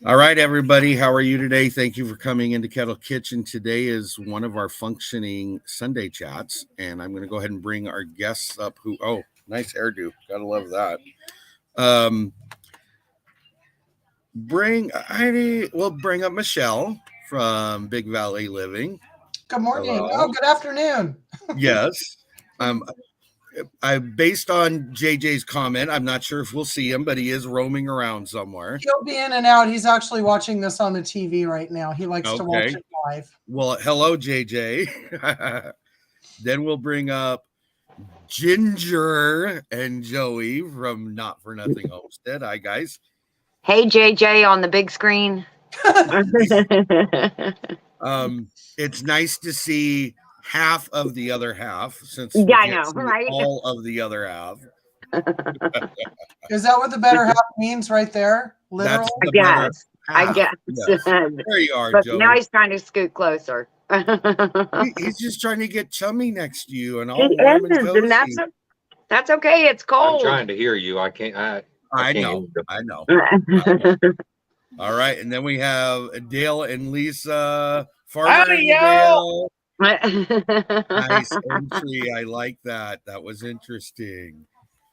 All right, everybody. How are you today? Thank you for coming into Kettle Kitchen. Today is one of our functioning Sunday chats, and I'm going to go ahead and bring our guests up. Nice hairdo. Gotta love that. We'll bring up Michelle from Big Valley Living. Good morning. Hello. Oh, good afternoon. Yes. Based on JJ's comment, I'm not sure if we'll see him, but he is roaming around somewhere. He'll be in and out. He's actually watching this on the TV right now. He likes to watch it live. Well, hello, JJ. Then we'll bring up Ginger and Joey from Not For Nothing Homestead. Hi, guys. Hey, JJ on the big screen. It's nice to see half of the other half, since I know, right? All of the other half. Is that what the better half means right there? Literal? I guess. Yes. There you are, but Joey. Now he's trying to scoot closer. He's just trying to get chummy next to you and all warm and cozy. That's okay. It's cold. I'm trying to hear you. I can't. I know. All right, and then we have Dale and Lisa. Dale. Nice entry. I like that. That was interesting.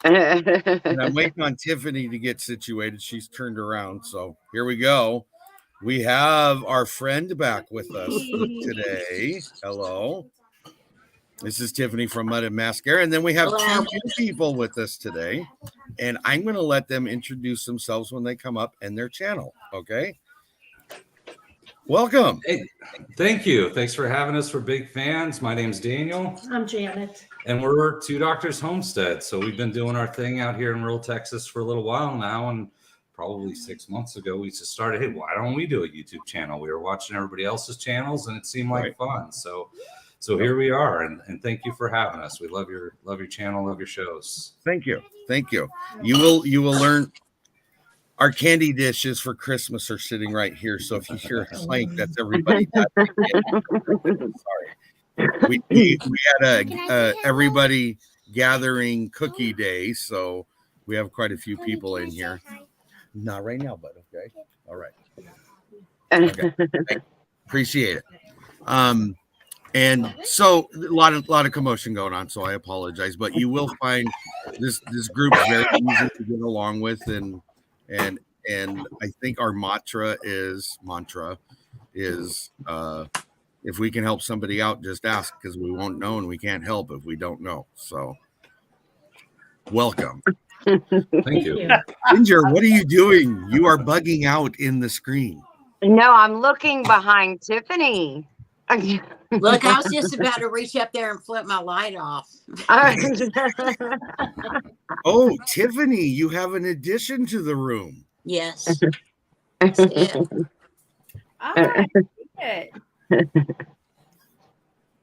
And I'm waiting on Tiffany to get situated. She's turned around. So here we go. We have our friend back with us today. Hello. This is Tiffany from Mud and Mascara. And then we have two new people with us today. And I'm going to let them introduce themselves when they come up and their channel. Okay. Welcome. Hey, thank you. Thanks for having us. We're big fans. My name's Daniel. I'm Janet. And we're Two Doctors Homestead. So we've been doing our thing out here in rural Texas for a little while now. And probably 6 months ago, we just started, hey, why don't we do a YouTube channel? We were watching everybody else's channels and it seemed like fun. So here we are. And thank you for having us. We love your channel, love your shows. Thank you. Thank you. You will learn. Our candy dishes for Christmas are sitting right here. So if you hear a clank, that's everybody. Sorry. We had a everybody gathering cookie day. So we have quite a few people in here. Not right now, but okay. All right. Okay. Appreciate it. And so a lot of commotion going on. So I apologize, but you will find this group very easy to get along with, and I think our mantra is if we can help somebody out, just ask, because we won't know and we can't help if we don't know. So welcome. Thank you. Ginger, what are you doing? You are bugging out in the screen. No, I'm looking behind Tiffany. Look, I was just about to reach up there and flip my light off. Oh, Tiffany, you have an addition to the room. Yes.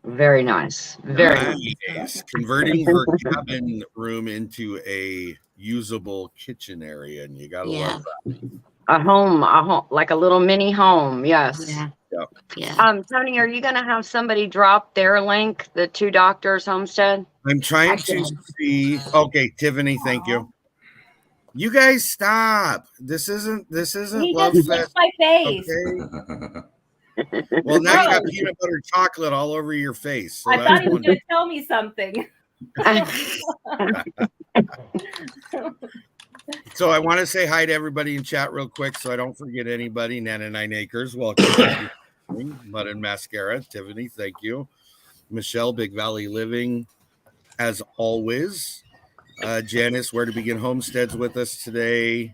Very nice. Very nice. Converting her cabin room into a usable kitchen area, and you gotta love that. A home, like a little mini home. Yes. Yeah. Tony, are you going to have somebody drop their link, the Two Doctors Homestead? I'm trying to see. Okay, Tiffany, thank you. You guys stop. This isn't love fest. My face. Okay. Well, now you got peanut butter chocolate all over your face. So I thought he was going to tell me something. So I want to say hi to everybody in chat real quick, so I don't forget anybody. Nana 9 Acres, welcome. Mud and Mascara, Tiffany, thank you. Michelle, Big Valley Living, as always. Janice, Where to Begin Homesteads with us today,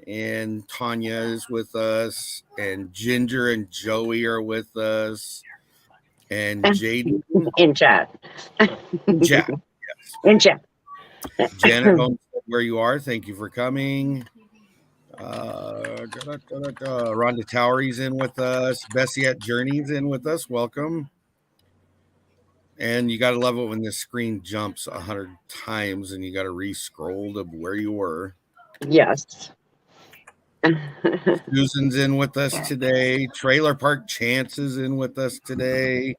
and Tanya is with us, and Ginger and Joey are with us, and Jaden in chat. Yes. In chat. Janet Homestead, where you are, thank you for coming. Rhonda Towery's in with us. Bessie at Journey's in with us. Welcome. And you got to love it when this screen jumps 100 times and you got to re-scroll to where you were. Yes. Susan's in with us today. Trailer Park Chance is in with us today.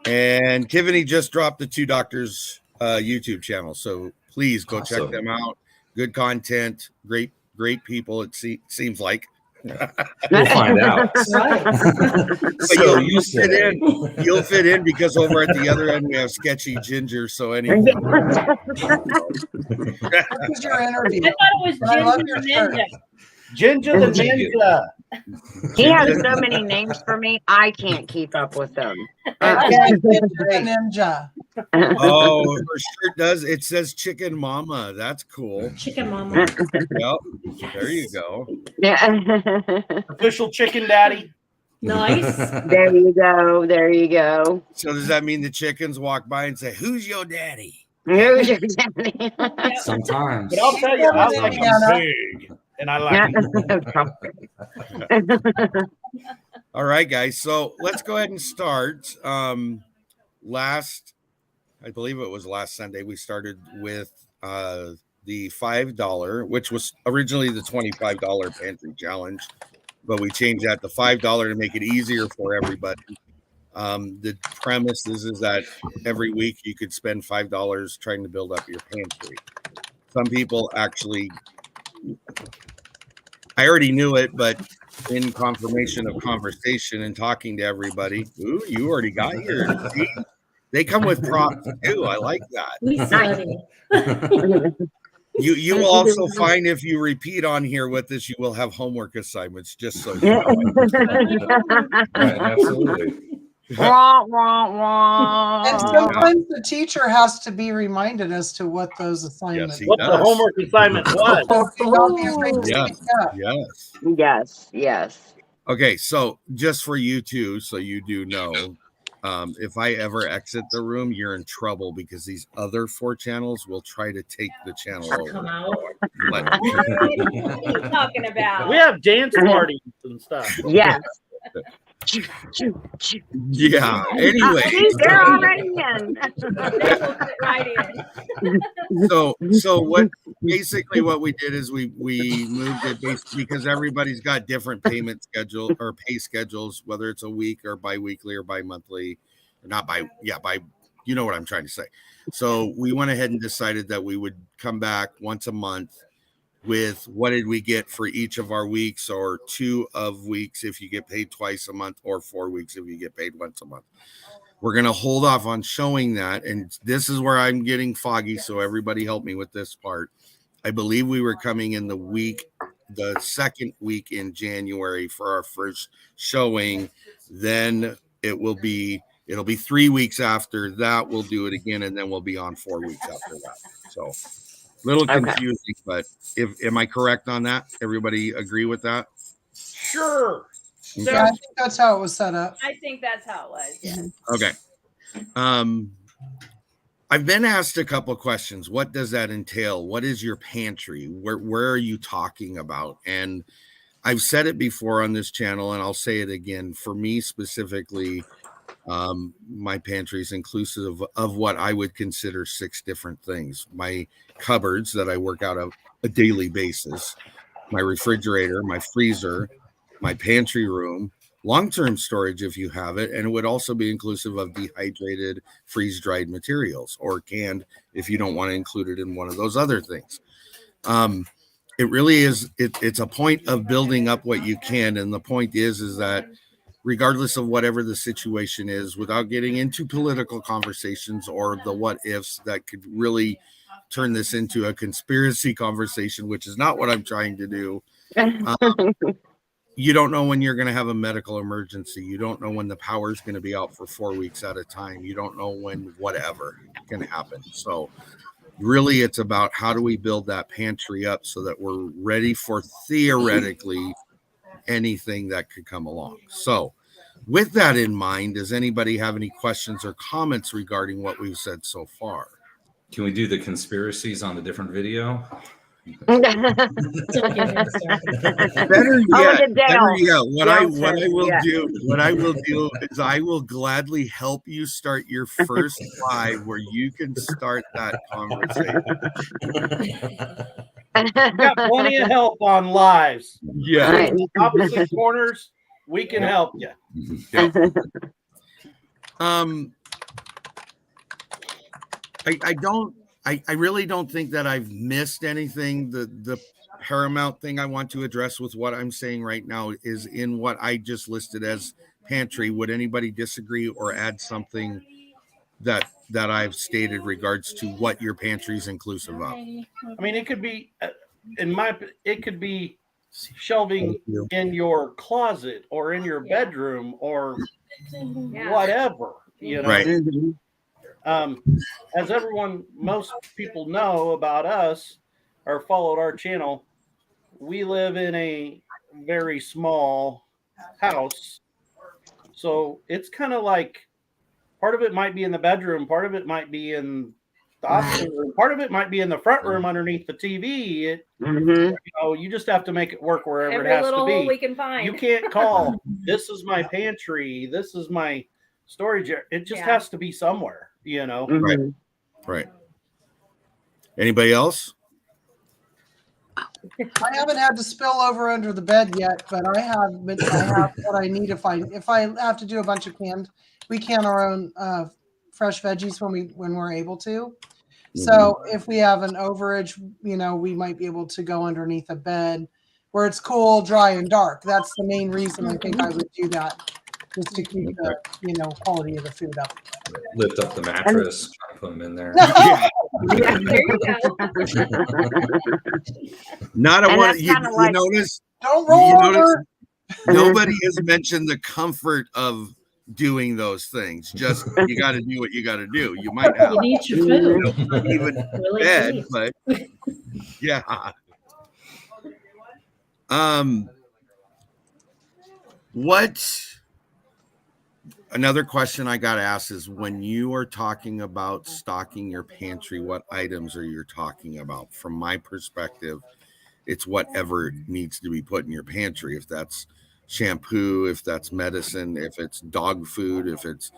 And Tiffany just dropped the Two Doctors YouTube channel. So please go check them out. Good content, great great people. It seems like. We'll find out. But So you'll fit in. You'll fit in because over at the other end we have sketchy Ginger. So anyway. What was your interview? I thought it was I love Ginger your shirt. Ninja. Ginger the Ninja. He has so many names for me, I can't keep up with them. Ninja. Oh, her shirt does. It says Chicken Mama. That's cool. Chicken Mama. Yep. There you go. Yeah. Official Chicken Daddy. Nice. There you go. There you go. So does that mean the chickens walk by and say, "Who's your daddy?" Who's your daddy? Sometimes. But I'll tell you, I like Indiana. them big. And I like them. All right, guys. So let's go ahead and start. I believe it was last Sunday, we started with the $5, which was originally the $25 pantry challenge, but we changed that to $5 to make it easier for everybody. The premise is that every week you could spend $5 trying to build up your pantry. Some people actually, I already knew it, but in confirmation of conversation and talking to everybody, ooh, you already got yours. See? They come with props too. I like that. You will also find if you repeat on here with this, you will have homework assignments, just so you know. Right, absolutely. Wah, wah, wah. And sometimes the teacher has to be reminded as to what those assignments he What the homework assignment was. Yes. Yes, yes. Okay, so just for you two, so you do know, if I ever exit the room, you're in trouble because these other 4 channels will try to take the channel Come over. out. But- What are you talking about? We have dance parties and stuff. Yes. yeah. Anyway, They're already in. They will fit right in. so what basically what we did is we moved it because everybody's got different payment schedule or pay schedules, whether it's a week or bi-weekly or bi-monthly, or not by you know what I'm trying to say. So we went ahead and decided that we would come back once a month with what did we get for each of our weeks, or 2 of weeks if you get paid twice a month, or 4 weeks if you get paid once a month. We're going to hold off on showing that. And this is where I'm getting foggy. So everybody help me with this part. I believe we were coming in the second week in January for our first showing. Then it'll be 3 weeks after that. We'll do it again. And then we'll be on 4 weeks after that. So little confusing, but am I correct on that? Everybody agree with that? Sure. Okay. Yeah, I think that's how it was set up. I think that's how it was. Yeah. Okay. I've been asked a couple of questions. What does that entail? What is your pantry? Where are you talking about? And I've said it before on this channel, and I'll say it again. For me specifically, my pantry is inclusive of what I would consider 6 different things. My cupboards that I work out of a daily basis, my refrigerator, my freezer, my pantry room, long-term storage if you have it, and it would also be inclusive of dehydrated, freeze-dried materials, or canned if you don't want to include it in one of those other things. It really is, it's a point of building up what you can, and the point is that regardless of whatever the situation is, without getting into political conversations or the what ifs that could really turn this into a conspiracy conversation, which is not what I'm trying to do. You don't know when you're going to have a medical emergency. You don't know when the power is going to be out for 4 weeks at a time. You don't know when whatever can happen. So really it's about how do we build that pantry up so that we're ready for theoretically anything that could come along. So with that in mind, does anybody have any questions or comments regarding what we've said so far? Can we do the conspiracies on a different video? Better yet, what I will do is I will gladly help you start your first live where you can start that conversation. We got plenty of help on lives. Yeah. Right. Opposite corners, we can help you. Yeah. I really don't think that I've missed anything. The paramount thing I want to address with what I'm saying right now is in what I just listed as pantry. Would anybody disagree or add something that I've stated regards to what your pantry is inclusive of? I mean, it could be it could be shelving in your closet or in your bedroom or whatever, you know. Right. As most people know about us or followed our channel, we live in a very small house. So it's kind of like part of it might be in the bedroom, part of it might be in the opposite room, part of it might be in the front room underneath the TV. You know, you just have to make it work wherever Every it has little to hole be. we can find. You can't call, this is my pantry, this is my storage area. It just has to be somewhere, you know. Right. Anybody else? I haven't had to spill over under the bed yet, but I have what I need if I have to do a bunch of we can our own fresh veggies when we're able to. So if we have an overage, you know, we might be able to go underneath a bed where it's cool, dry, and dark. That's the main reason I think I would do that, just to keep the, you know, quality of the food up. Lift up the mattress, try to put them in there. There you go. Not a And one. that's You kinda like- notice? Don't roll over. Nobody has mentioned the comfort of doing those things. Just you got to do what you got to do. You might have You need your food. not even Really bed, please. but yeah. What? Another question I got to ask is when you are talking about stocking your pantry, what items are you talking about? From my perspective, it's whatever needs to be put in your pantry. If that's shampoo, if that's medicine, if it's dog food, if it's,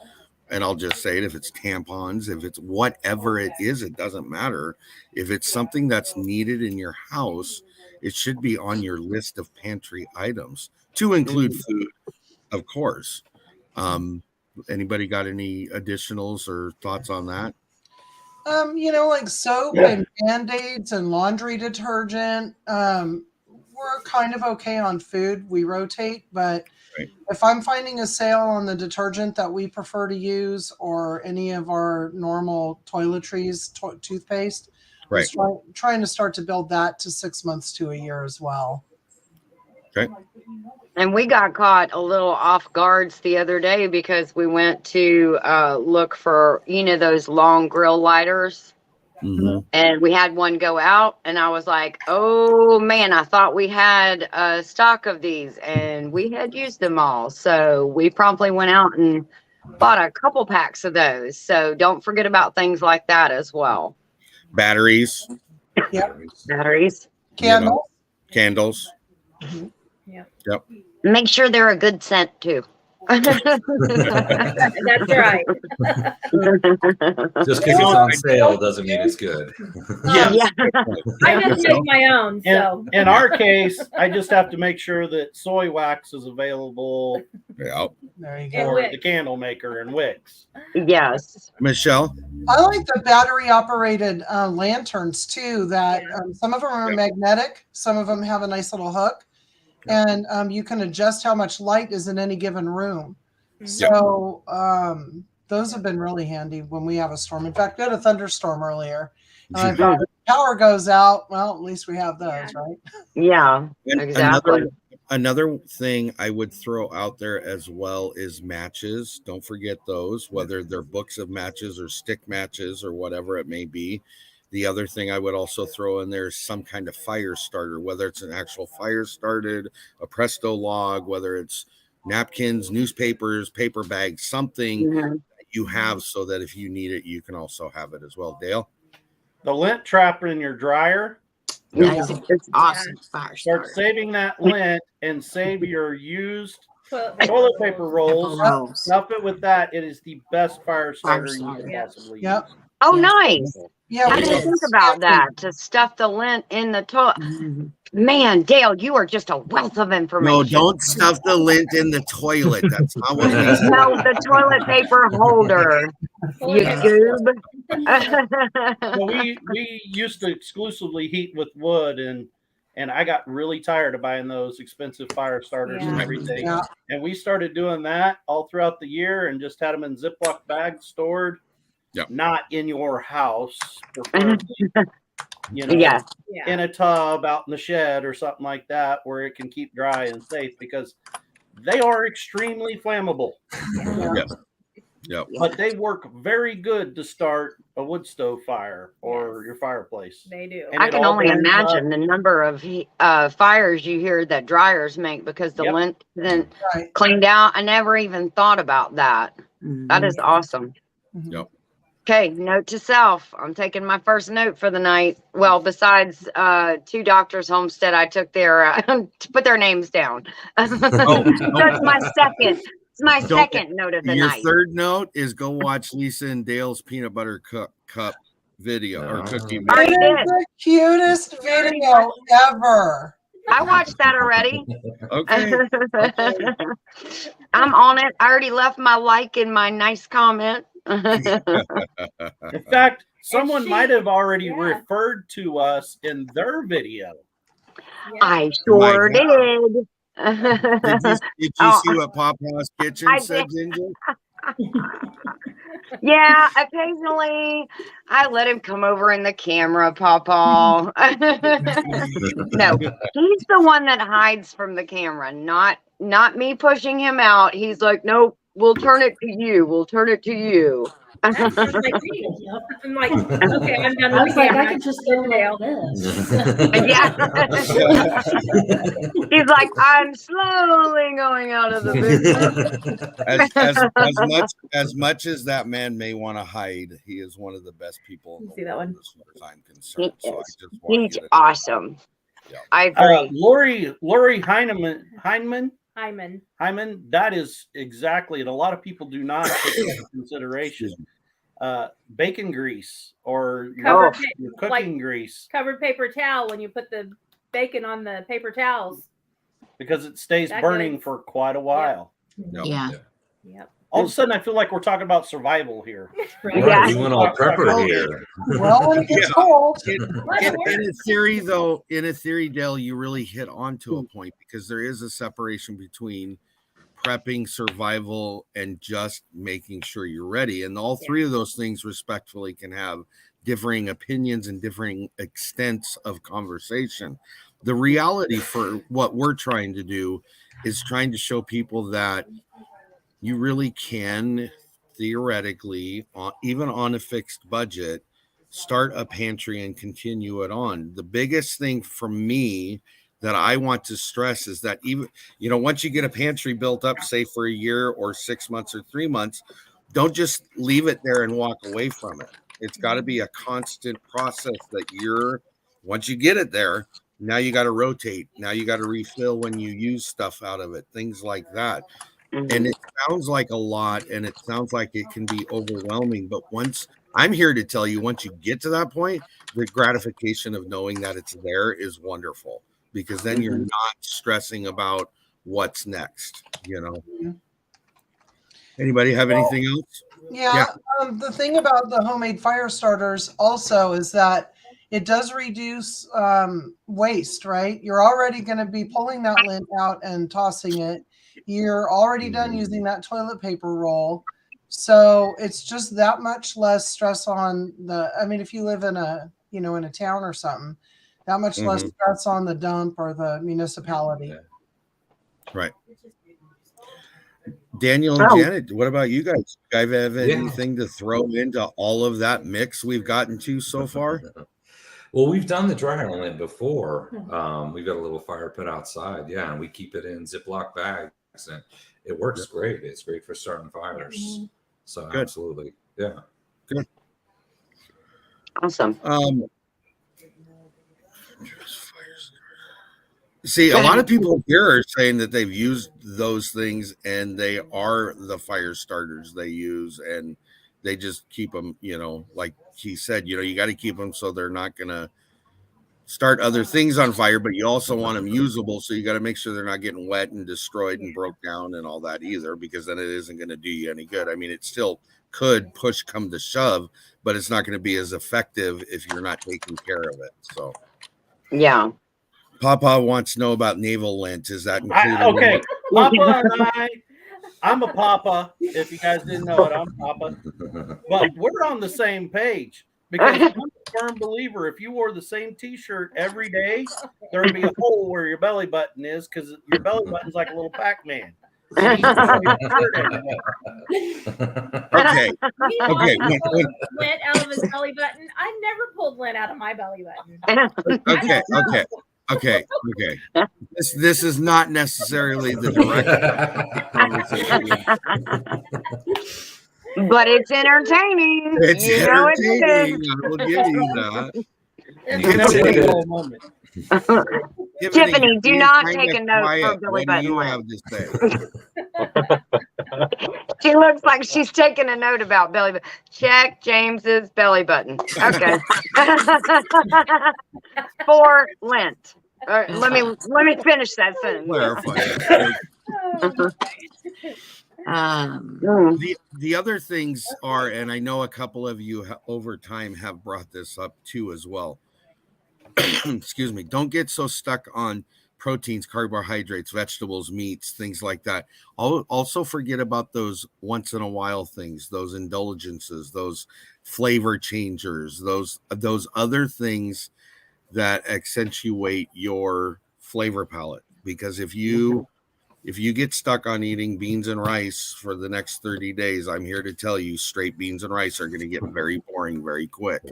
and I'll just say it, if it's tampons, if it's whatever it is, it doesn't matter. If it's something that's needed in your house, it should be on your list of pantry items to include food, of course. Anybody got any additionals or thoughts on that? You know, like soap and Band-Aids and laundry detergent. We're kind of okay on food. We rotate, but if I'm finding a sale on the detergent that we prefer to use or any of our normal toiletries, toothpaste, trying to start to build that to 6 months to a year as well. Okay. And we got caught a little off guards the other day because we went to look for, you know, those long grill lighters. And we had one go out and I was like, oh man, I thought we had a stock of these and we had used them all. So we promptly went out and bought a couple packs of those. So don't forget about things like that as well. Batteries. Batteries. Candles. You know, candles. Yep. Make sure they're a good scent too. That's right. Just because it's on sale doesn't mean it's good. I just make my own. So in our case, I just have to make sure that soy wax is available Yeah. There you And go. for wicks. the candle maker and wicks. Yes. Michelle? I like the battery operated lanterns too, that some of them are magnetic. Some of them have a nice little hook. And you can adjust how much light is in any given room. So those have been really handy when we have a storm. In fact, we had a thunderstorm earlier. If power goes out, well, at least we have those, right? Yeah, And exactly. Another thing I would throw out there as well is matches. Don't forget those, whether they're books of matches or stick matches or whatever it may be. The other thing I would also throw in there is some kind of fire starter, whether it's an actual fire started, a Presto log, whether it's napkins, newspapers, paper bags, something that you have so that if you need it, you can also have it as well. Dale? The lint trap in your dryer. It's awesome. Fire Start starter. saving that lint and save your used Toilet toilet paper rolls. rolls. Stuff it with that. It is the best fire starter you can possibly use. Yep. Oh, Yeah. nice. Yeah, I we didn't did. think about that, to stuff the lint in the toilet. Man, Dale, you are just a wealth of information. No, don't stuff the lint in the toilet. That's not what we said. No, the toilet paper holder. You goob. Well, we used to exclusively heat with wood, and And I got really tired of buying those expensive fire starters and everything. Yeah. And we started doing that all throughout the year and just had them in Ziploc bags stored, not in your house, preferably, you know, in a tub out in the shed or something like that where it can keep dry and safe, because they are extremely flammable. Yep. But they work very good to start a wood stove fire or your fireplace. They do. And I can only imagine the number of fires you hear that dryers make, because the lint isn't cleaned out. I never even thought about that. That is awesome. Yep. Okay, note to self. I'm taking my first note for the night. Well, besides 2 doctors Homestead, I took their to put their names down. That's my second. It's my second note of the Your night. third note is go watch Lisa and Dale's peanut butter cup video or cookie video. It is the cutest video ever. I watched that already. Okay. I'm on it. I already left my like and my nice comment. In fact, someone might have already referred to us in their video. I sure did. Did you see what Papa's Kitchen said, Ginger? Yeah, occasionally I let him come over in the camera, Papa. No, he's the one that hides from the camera, not me pushing him out. He's like, nope, we'll turn it to you. We'll turn it to you. I'm like, okay, I'm done with the camera. I could just go like this. Yeah. He's like, I'm slowly going out of the business. As much as that man may want to hide, he is one of the best people in the See that world one? as far as I'm concerned. So I just want He's you to awesome. Yeah. I agree. Lori Heineman, that is exactly, and a lot of people do not take into consideration bacon grease or your cooking grease. Covered paper towel when you put the bacon on the paper towels. Because it stays burning for quite a while. Yep. Yep. All of a sudden, I feel like we're talking about survival here. Right, we went all prepper here. Well, when it gets cold. In a theory, Dale, you really hit onto a point, because there is a separation between prepping, survival, and just making sure you're ready. And all three of those things respectfully can have differing opinions and differing extents of conversation. The reality for what we're trying to do is trying to show people that you really can theoretically, even on a fixed budget, start a pantry and continue it on. The biggest thing for me that I want to stress is that even, once you get a pantry built up, say for a year or 6 months or 3 months, don't just leave it there and walk away from it. It's got to be a constant process that once you get it there, now you got to rotate. Now you got to refill when you use stuff out of it, things like that. And it sounds like a lot, and it sounds like it can be overwhelming. But I'm here to tell you, once you get to that point, the gratification of knowing that it's there is wonderful, because then you're not stressing about what's next. Anybody have anything else? Yeah. The thing about the homemade fire starters also is that it does reduce waste, right? You're already going to be pulling that lint out and tossing it. You're already done using that toilet paper roll. So it's just that much less stress on if you live in a town or something, that much less stress on the dump or the municipality. Right. Daniel and Janet, what about you guys? Do you guys have anything to throw into all of that mix we've gotten to so far? Well, we've done the dry island before. We've got a little fire pit outside. Yeah. And we keep it in Ziploc bags, and it works great. It's great for starting fires. So good. Absolutely. Yeah. Good. Awesome. See, a lot of people here are saying that they've used those things and they are the fire starters they use, and they just keep them, like he said, you got to keep them so they're not going to start other things on fire, but you also want them usable. So you got to make sure they're not getting wet and destroyed and broke down and all that either, because then it isn't going to do you any good. I mean, it still could push come to shove, but it's not going to be as effective if you're not taking care of it. So, yeah. Papa wants to know about navel lint. Is that included? Okay, Papa and I'm a Papa. If you guys didn't know it, I'm Papa. But we're on the same page because I'm a firm believer. If you wore the same T-shirt every day, there'd be a hole where your belly button is because your belly button's like a little Pac-Man. So you need to wear your shirt every day. Okay. Okay. Lint out of his belly button. I never pulled lint out of my belly button. Okay. This is not necessarily the direct conversation. But it's entertaining. It's You know entertaining. it I will give you that. It's never a dull moment. Tiffany, do you're not kinda take a note quiet. for Billy What do Button you lint. have to say? She looks like she's taking a note about belly button. Check James's belly button. Okay. For lint. Let me finish that sentence. Clarify. The other things are, and I know a couple of you over time have brought this up too as well. Excuse me. Don't get so stuck on proteins, carbohydrates, vegetables, meats, things like that. Also forget about those once in a while things, those indulgences, those flavor changers, those other things that accentuate your flavor palette. Because if you get stuck on eating beans and rice for the next 30 days, I'm here to tell you straight beans and rice are going to get very boring very quick.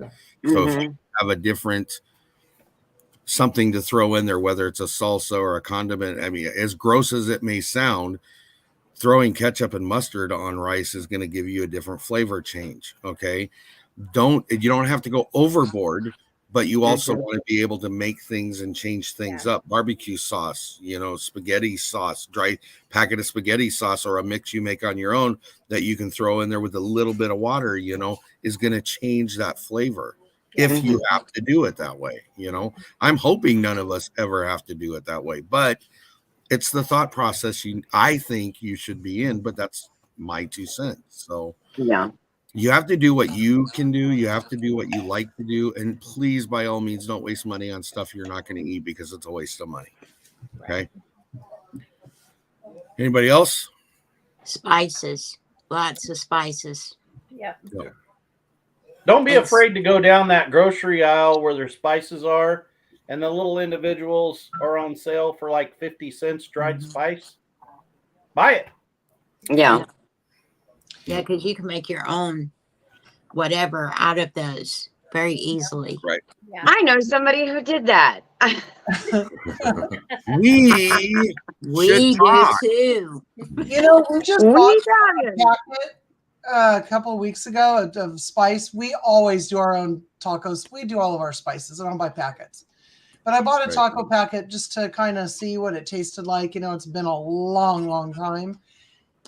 So if you have a different something to throw in there, whether it's a salsa or a condiment, I mean, as gross as it may sound, throwing ketchup and mustard on rice is going to give you a different flavor change. Okay. You don't have to go overboard, but you also want to be able to make things and change things up. Barbecue sauce, spaghetti sauce, dry packet of spaghetti sauce, or a mix you make on your own that you can throw in there with a little bit of water, is going to change that flavor. If you have to do it that way, I'm hoping none of us ever have to do it that way, but it's the thought process I think you should be in, but that's my 2 cents. So yeah, you have to do what you can do. You have to do what you like to do. And please, by all means, don't waste money on stuff you're not going to eat because it's a waste of money. Okay. Anybody else? Spices. Lots of spices. Yep. No. Don't be afraid to go down that grocery aisle where their spices are, and the little individuals are on sale for like 50 cents dried spice. Buy it. Yeah. Yeah, because you can make your own whatever out of those very easily. Right. Yeah. I know somebody who did that. We We do too. We just bought a packet a couple of weeks ago of spice. We always do our own tacos. We do all of our spices. I don't buy packets. But I bought a taco packet just to kind of see what it tasted like. It's been a long, long time.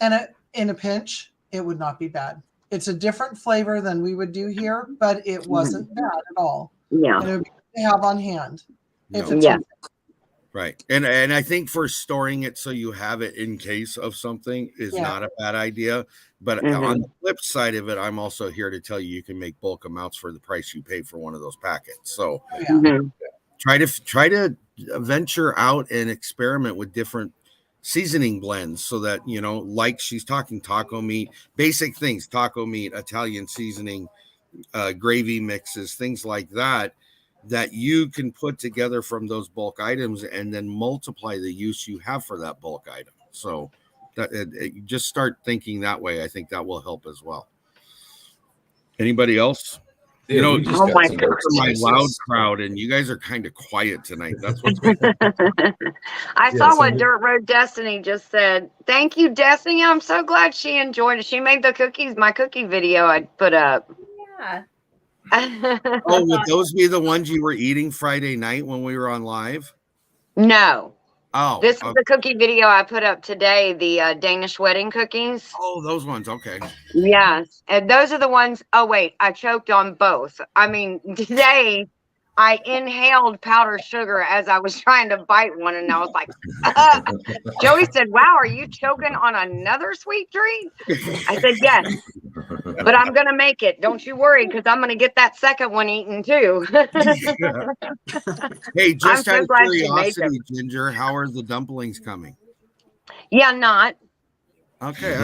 And in a pinch, it would not be bad. It's a different flavor than we would do here, but it wasn't bad at all. Yeah. And it would be good to have on hand. Yeah. Right. And I think for storing it so you have it in case of something is not a bad idea. But on the flip side of it, I'm also here to tell you can make bulk amounts for the price you pay for one of those packets. So try to venture out and experiment with different seasoning blends so that, like she's talking taco meat, basic things, taco meat, Italian seasoning, gravy mixes, things like that you can put together from those bulk items and then multiply the use you have for that bulk item. So that just start thinking that way. I think that will help as well. Anybody else? Yeah, my loud crowd, and you guys are kind of quiet tonight. That's what's I saw what Dirt Road Destiny just said. Thank you, Destiny. I'm so glad she enjoyed it. She made the cookies, my cookie video I put up. Yeah. Oh, would those be the ones you were eating Friday night when we were on live? No. Oh, this is the cookie video I put up today, the Danish wedding cookies. Oh, those ones. Okay. Yes. And those are the ones. Oh, wait, I choked on both. I mean, today I inhaled powdered sugar as I was trying to bite one. And I was like, Joey said, wow, are you choking on another sweet treat? I said, yes. But I'm gonna make it. Don't you worry, because I'm gonna get that second one eaten too. Hey, just I'm out so of glad you made curiosity, Ginger, how are the dumplings coming? Yeah, not. Okay.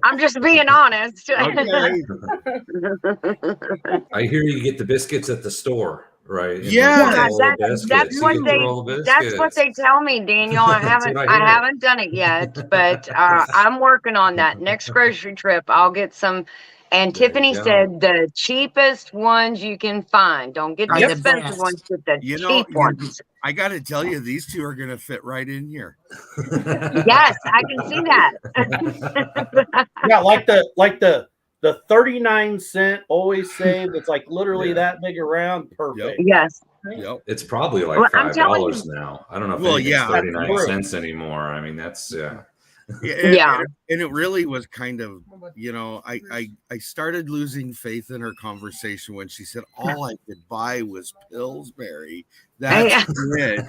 I'm just being honest. Okay. I hear you get the biscuits at the store, right? Yes. That's what they tell me, Daniel. I haven't done it yet, but I'm working on that. Next grocery trip, I'll get some. And Tiffany said the cheapest ones you can find. Don't get the expensive ones, but the cheap ones. I got to tell you, these two are going to fit right in here. Yes, I can see that. Yeah, like the 39-cent always save. It's like literally that big around. Perfect. Yes. Yep. It's probably like Well, I'm telling $5 now. I don't know if Well, anything's yeah. 39 cents anymore. I mean, that's Yeah. And it really was kind of, you know, I started losing faith in her conversation when she said all I could buy was Pillsbury. That's it.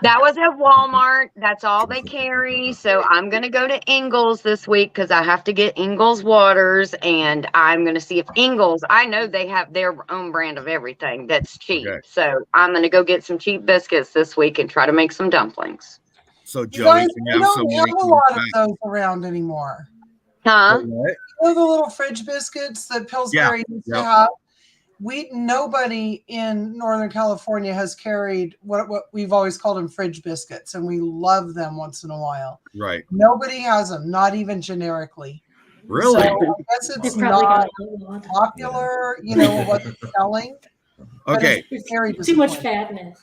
That was at Walmart. That's all they carry. So I'm going to go to Ingles this week because I have to get Ingles waters. And I'm going to see if Ingles, I know they have their own brand of everything that's cheap. Okay. So I'm going to go get some cheap biscuits this week and try to make some dumplings. So Joey we don't have a lot of those around anymore. Huh? You know the little fridge biscuits that Pillsbury used to have? Nobody in Northern California has carried what we've always called them fridge biscuits, and we love them once in a while. Right. Nobody has them, not even generically. Really? So I guess it's not popular, you know, what they're selling. Okay. Too much fatness.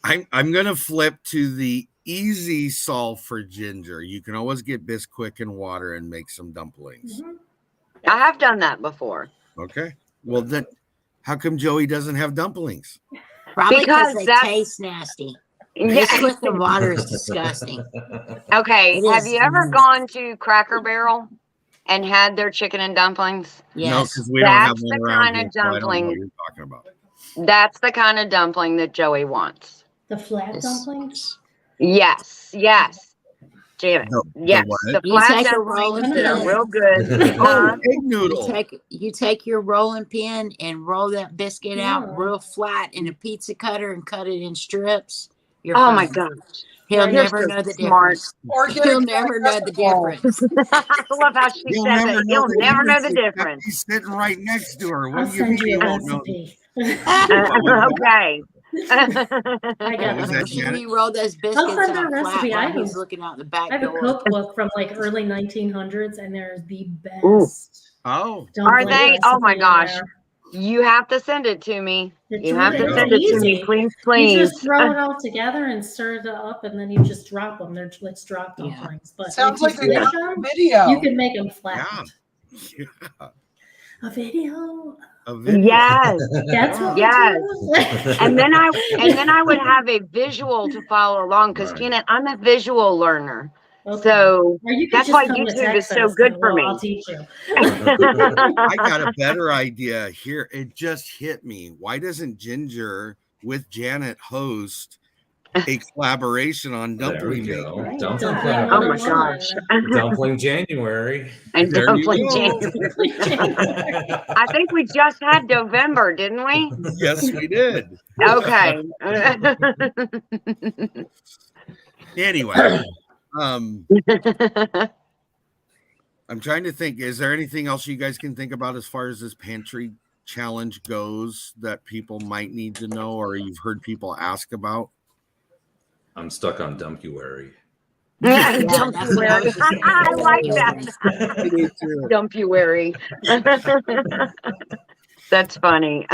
I'm gonna flip to the easy solve for Ginger. You can always get Bisquick and water and make some dumplings. I have done that before. Okay. Well, then how come Joey doesn't have dumplings? Probably because they taste nasty. Bisquick and water is disgusting. Okay. Have you ever gone to Cracker Barrel and had their chicken and dumplings? Yes. No, because we don't have one around here, so I don't know what you're talking about. That's the kind of dumpling that Joey wants. The flat dumplings? Yes. Janet. Yes. The flat dumplings that are real good. Egg noodle. You take your rolling pin and roll that biscuit out real flat in a pizza cutter and cut it in strips. My gosh. He'll never know the difference. He'll never know the difference. I love how she says it. You'll never know the difference. He's sitting right next to her. I'll send you a recipe. Okay. You roll those biscuits I'll send her a recipe. recipe. He's looking out the back I have door. a cookbook from like early 1900s, and they're the best. Oh, are they? Oh my gosh! You have to send it to me. You have to send it to me, please. You just throw it all together and stir it up, and then you just drop them. They're let's drop dumplings. But sounds like a video. You can make them flat. Yeah. A video. Yes. That's what and then I would have a visual to follow along because Janet, I'm a visual learner. Okay. So that's why YouTube is so good for me. I'll teach you. I got a better idea here. It just hit me. Why doesn't Ginger with Janet host a collaboration on dumpling? Dumpling. Oh my gosh. Dumpling January. And dumpling January. I think we just had November, didn't we? Yes, we did. Okay. Anyway, I'm trying to think. Is there anything else you guys can think about as far as this pantry challenge goes that people might need to know or you've heard people ask about? I'm stuck on Dumpuary. Dumpuary. I like that. Dumpuary. That's funny.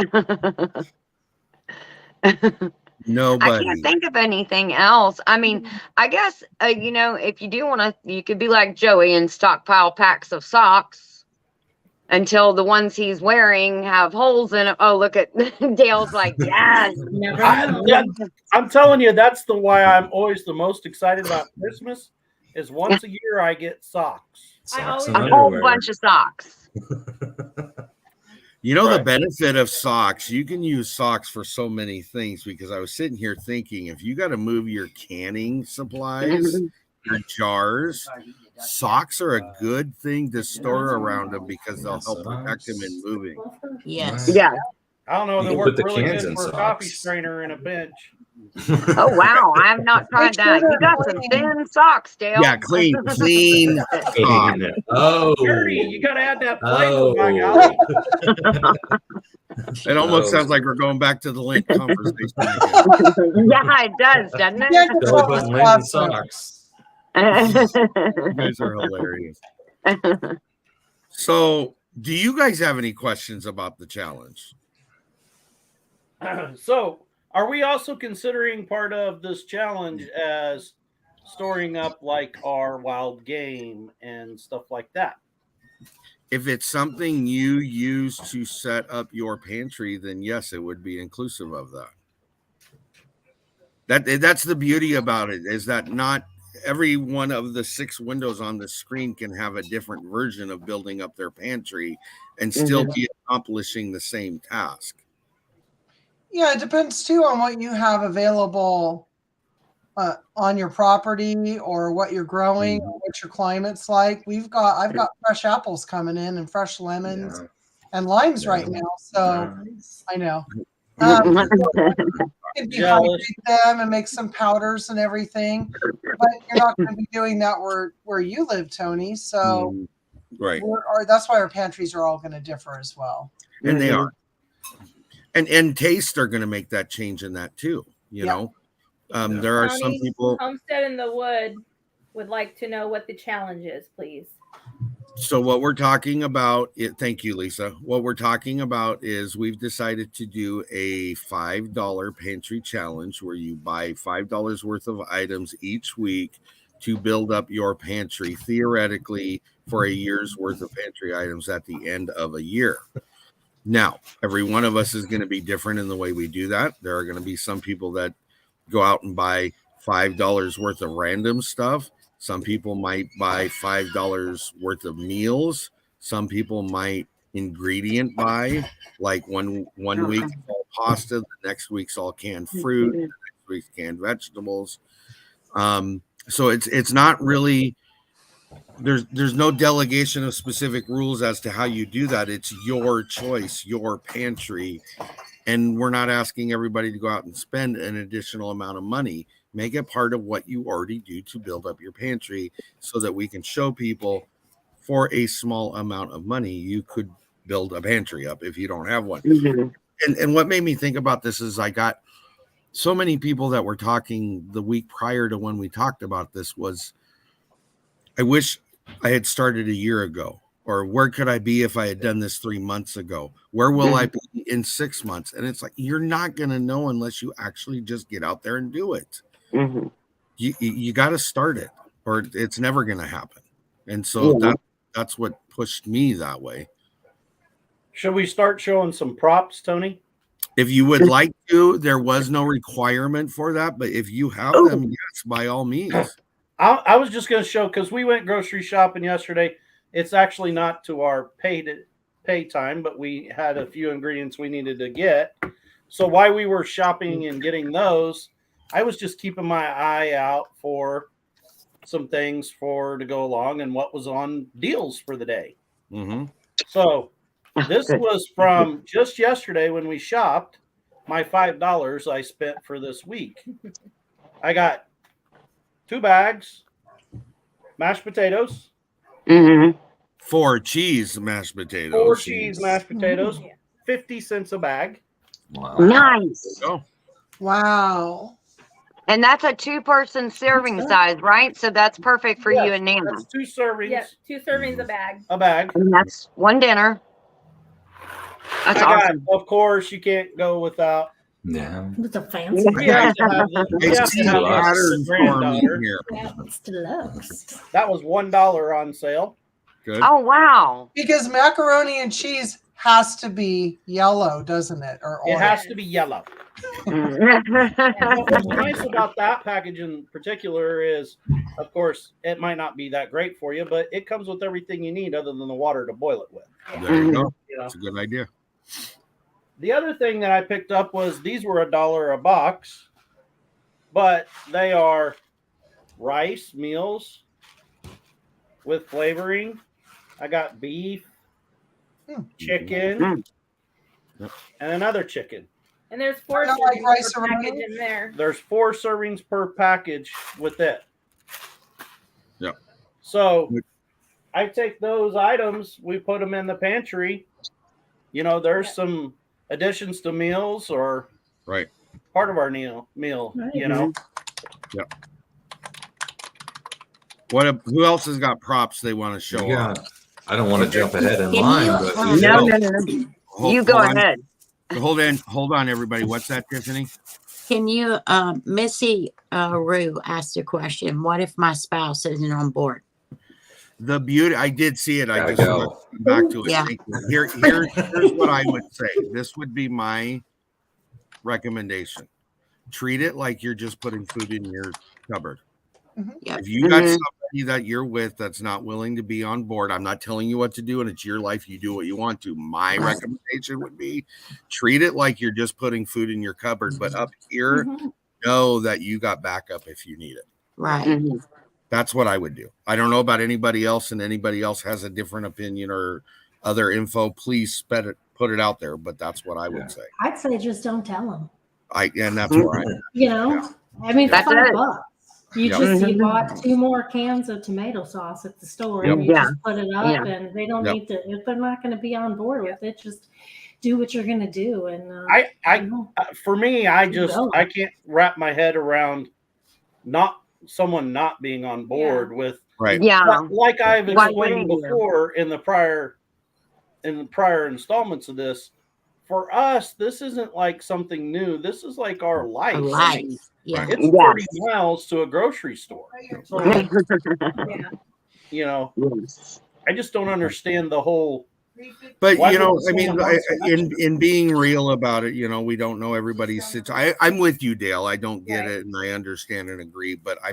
Nobody. I can't think of anything else. I mean, I guess, you know, if you do want to, you could be like Joey and stockpile packs of socks until the ones he's wearing have holes in it. Oh, look at Dale's like, yes. I'm telling you, that's the why I'm always the most excited about Christmas is once a year I get socks. A whole bunch of socks. You know, the benefit of socks, you can use socks for so many things because I was sitting here thinking if you got to move your canning supplies, your jars, socks are a good thing to store around them because they'll help protect them in moving. Yes. Yeah. I don't know. You They can work put the really cans good in for a coffee socks. strainer and a bench. Oh wow, I have not tried Make sure that. You got they're some clean. thin socks, Dale. Yeah, clean sock. Oh. Dirty. You got to add that Oh. flavor, by golly. It almost Oh. sounds like we're going back to the link conversation again. Yeah, it does, doesn't Yeah, it? you Belly tell button us linen last time. socks. You guys are hilarious. So, do you guys have any questions about the challenge? So, are we also considering part of this challenge as storing up like our wild game and stuff like that? If it's something you use to set up your pantry, then yes, it would be inclusive of that. That's the beauty about it, is that not every one of the 6 windows on the screen can have a different version of building up their pantry and still be accomplishing the same task. Yeah, it depends too on what you have available on your property or what you're growing, or what your climate's like. I've got fresh apples coming in and fresh lemons and limes right now. So I know. You can dehydrate them and make some powders and everything, but you're not going to be doing that where you live, Tony. So right, that's why our pantries are all going to differ as well. And they are, and taste are going to make that change in that too. You know, there are some people. Homestead in the Wood would like to know what the challenge is, please. So what we're talking about, thank you, Lisa. What we're talking about is we've decided to do a $5 pantry challenge where you buy $5 worth of items each week to build up your pantry, theoretically, for a year's worth of pantry items at the end of a year. Now, every one of us is going to be different in the way we do that. There are going to be some people that go out and buy $5 worth of random stuff. Some people might buy $5 worth of meals. Some people might ingredient buy, like one week it's all pasta, the next week's all canned fruit, the next week's canned vegetables. So it's not really, there's no delegation of specific rules as to how you do that. It's your choice, your pantry. And we're not asking everybody to go out and spend an additional amount of money. Make it part of what you already do to build up your pantry so that we can show people for a small amount of money, you could build a pantry up if you don't have one. And what made me think about this is I got so many people that were talking the week prior to when we talked about this was, I wish I had started a year ago. Or where could I be if I had done this 3 months ago? Where will I be in 6 months? And it's like, you're not going to know unless you actually just get out there and do it. You got to start it or it's never going to happen. And so that's what pushed me that way. Should we start showing some props, Tony? If you would like to, there was no requirement for that. But if you have them, yes, by all means. I was just going to show, because we went grocery shopping yesterday. It's actually not to our pay time, but we had a few ingredients we needed to get. So while we were shopping and getting those, I was just keeping my eye out for some things to go along and what was on deals for the day. So this was from just yesterday when we shopped, my $5 I spent for this week. I got 2 bags, mashed potatoes. 4 cheese mashed potatoes. 4 cheese mashed potatoes, 50 cents a bag. Wow. Nice. Wow. And that's a 2-person serving size, right? So that's perfect for you and Nana. That's 2 servings. Yeah, 2 servings a bag. A bag. And that's 1 dinner. That's awesome. Of course, you can't go without. With the fancy. We have to have the granddaughter. It's deluxe. That was $1 on sale. Good. Oh wow! Because macaroni and cheese has to be yellow, doesn't it? Or it has to be yellow. What's nice about that package in particular is, of course, it might not be that great for you, but it comes with everything you need other than the water to boil it with. There you go. That's a good idea. The other thing that I picked up was these were $1 a box, but they are rice meals, with flavoring. I got beef, chicken, Yep. and another chicken. And there's 4 I don't like servings rice per or package noodles. in there. There's 4 servings per package with it. Yep. So I take those items, we put them in the pantry. You know, there's some additions to meals or Right. part of our meal, you know. Yep. Who else has got props they want to show off? I don't want to jump ahead in Can line, you, but No. You go ahead. Hold on, everybody. What's that, Tiffany? can you, Missy Rue asked a question. What if my spouse isn't on board? The beauty, I did see it. I Gotta just go. want to come back to it. Yeah. Thank you. Here's what I would say. This would be my recommendation. Treat it like you're just putting food in your cupboard. Yep. If you got somebody that you're with that's not willing to be on board, I'm not telling you what to do, and it's your life. You do what you want to. My recommendation would be treat it like you're just putting food in your cupboard, but up here, know that you got backup if you need it. Right. That's what I would do. I don't know about anybody else, and anybody else has a different opinion or other info. Please put it out there, but that's what I would say. I'd say just don't tell them. And that's where I am. You know, I mean, That's $5. it. You Yep. just you bought 2 more cans of tomato sauce at the store, and you just put it up, and they don't need to. If they're not going to be on board with it, just do what you're going to do. And for me, I can't wrap my head around someone not being on board with right. Yeah. Like I've explained before in the prior installments of this. For us, this isn't like something new. This is like our life. Yeah. It's 30 miles to a grocery store. So, you know, I just don't understand the whole. But you know, I mean, in being real about it, you know, we don't know everybody's situation. I'm with you, Dale. I don't get it, and I understand and agree. But I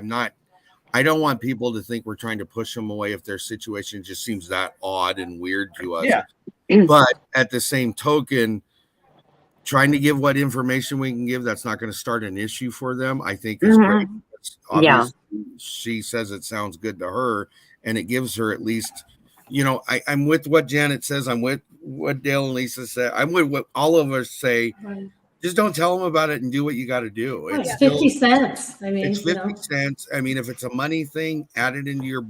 don't want people to think we're trying to push them away if their situation just seems that odd and weird to us. Yeah. But at the same token, trying to give what information we can give, that's not going to start an issue for them. I think is great. Obviously, she says it sounds good to her, and it gives her at least, you know, I'm with what Janet says. I'm with what Dale and Lisa said. I'm with what all of us say. Right. Just don't tell them about it and do what you got to do. It's 50 cents. I mean, it's 50 cents. I mean, if it's a money thing, add it into your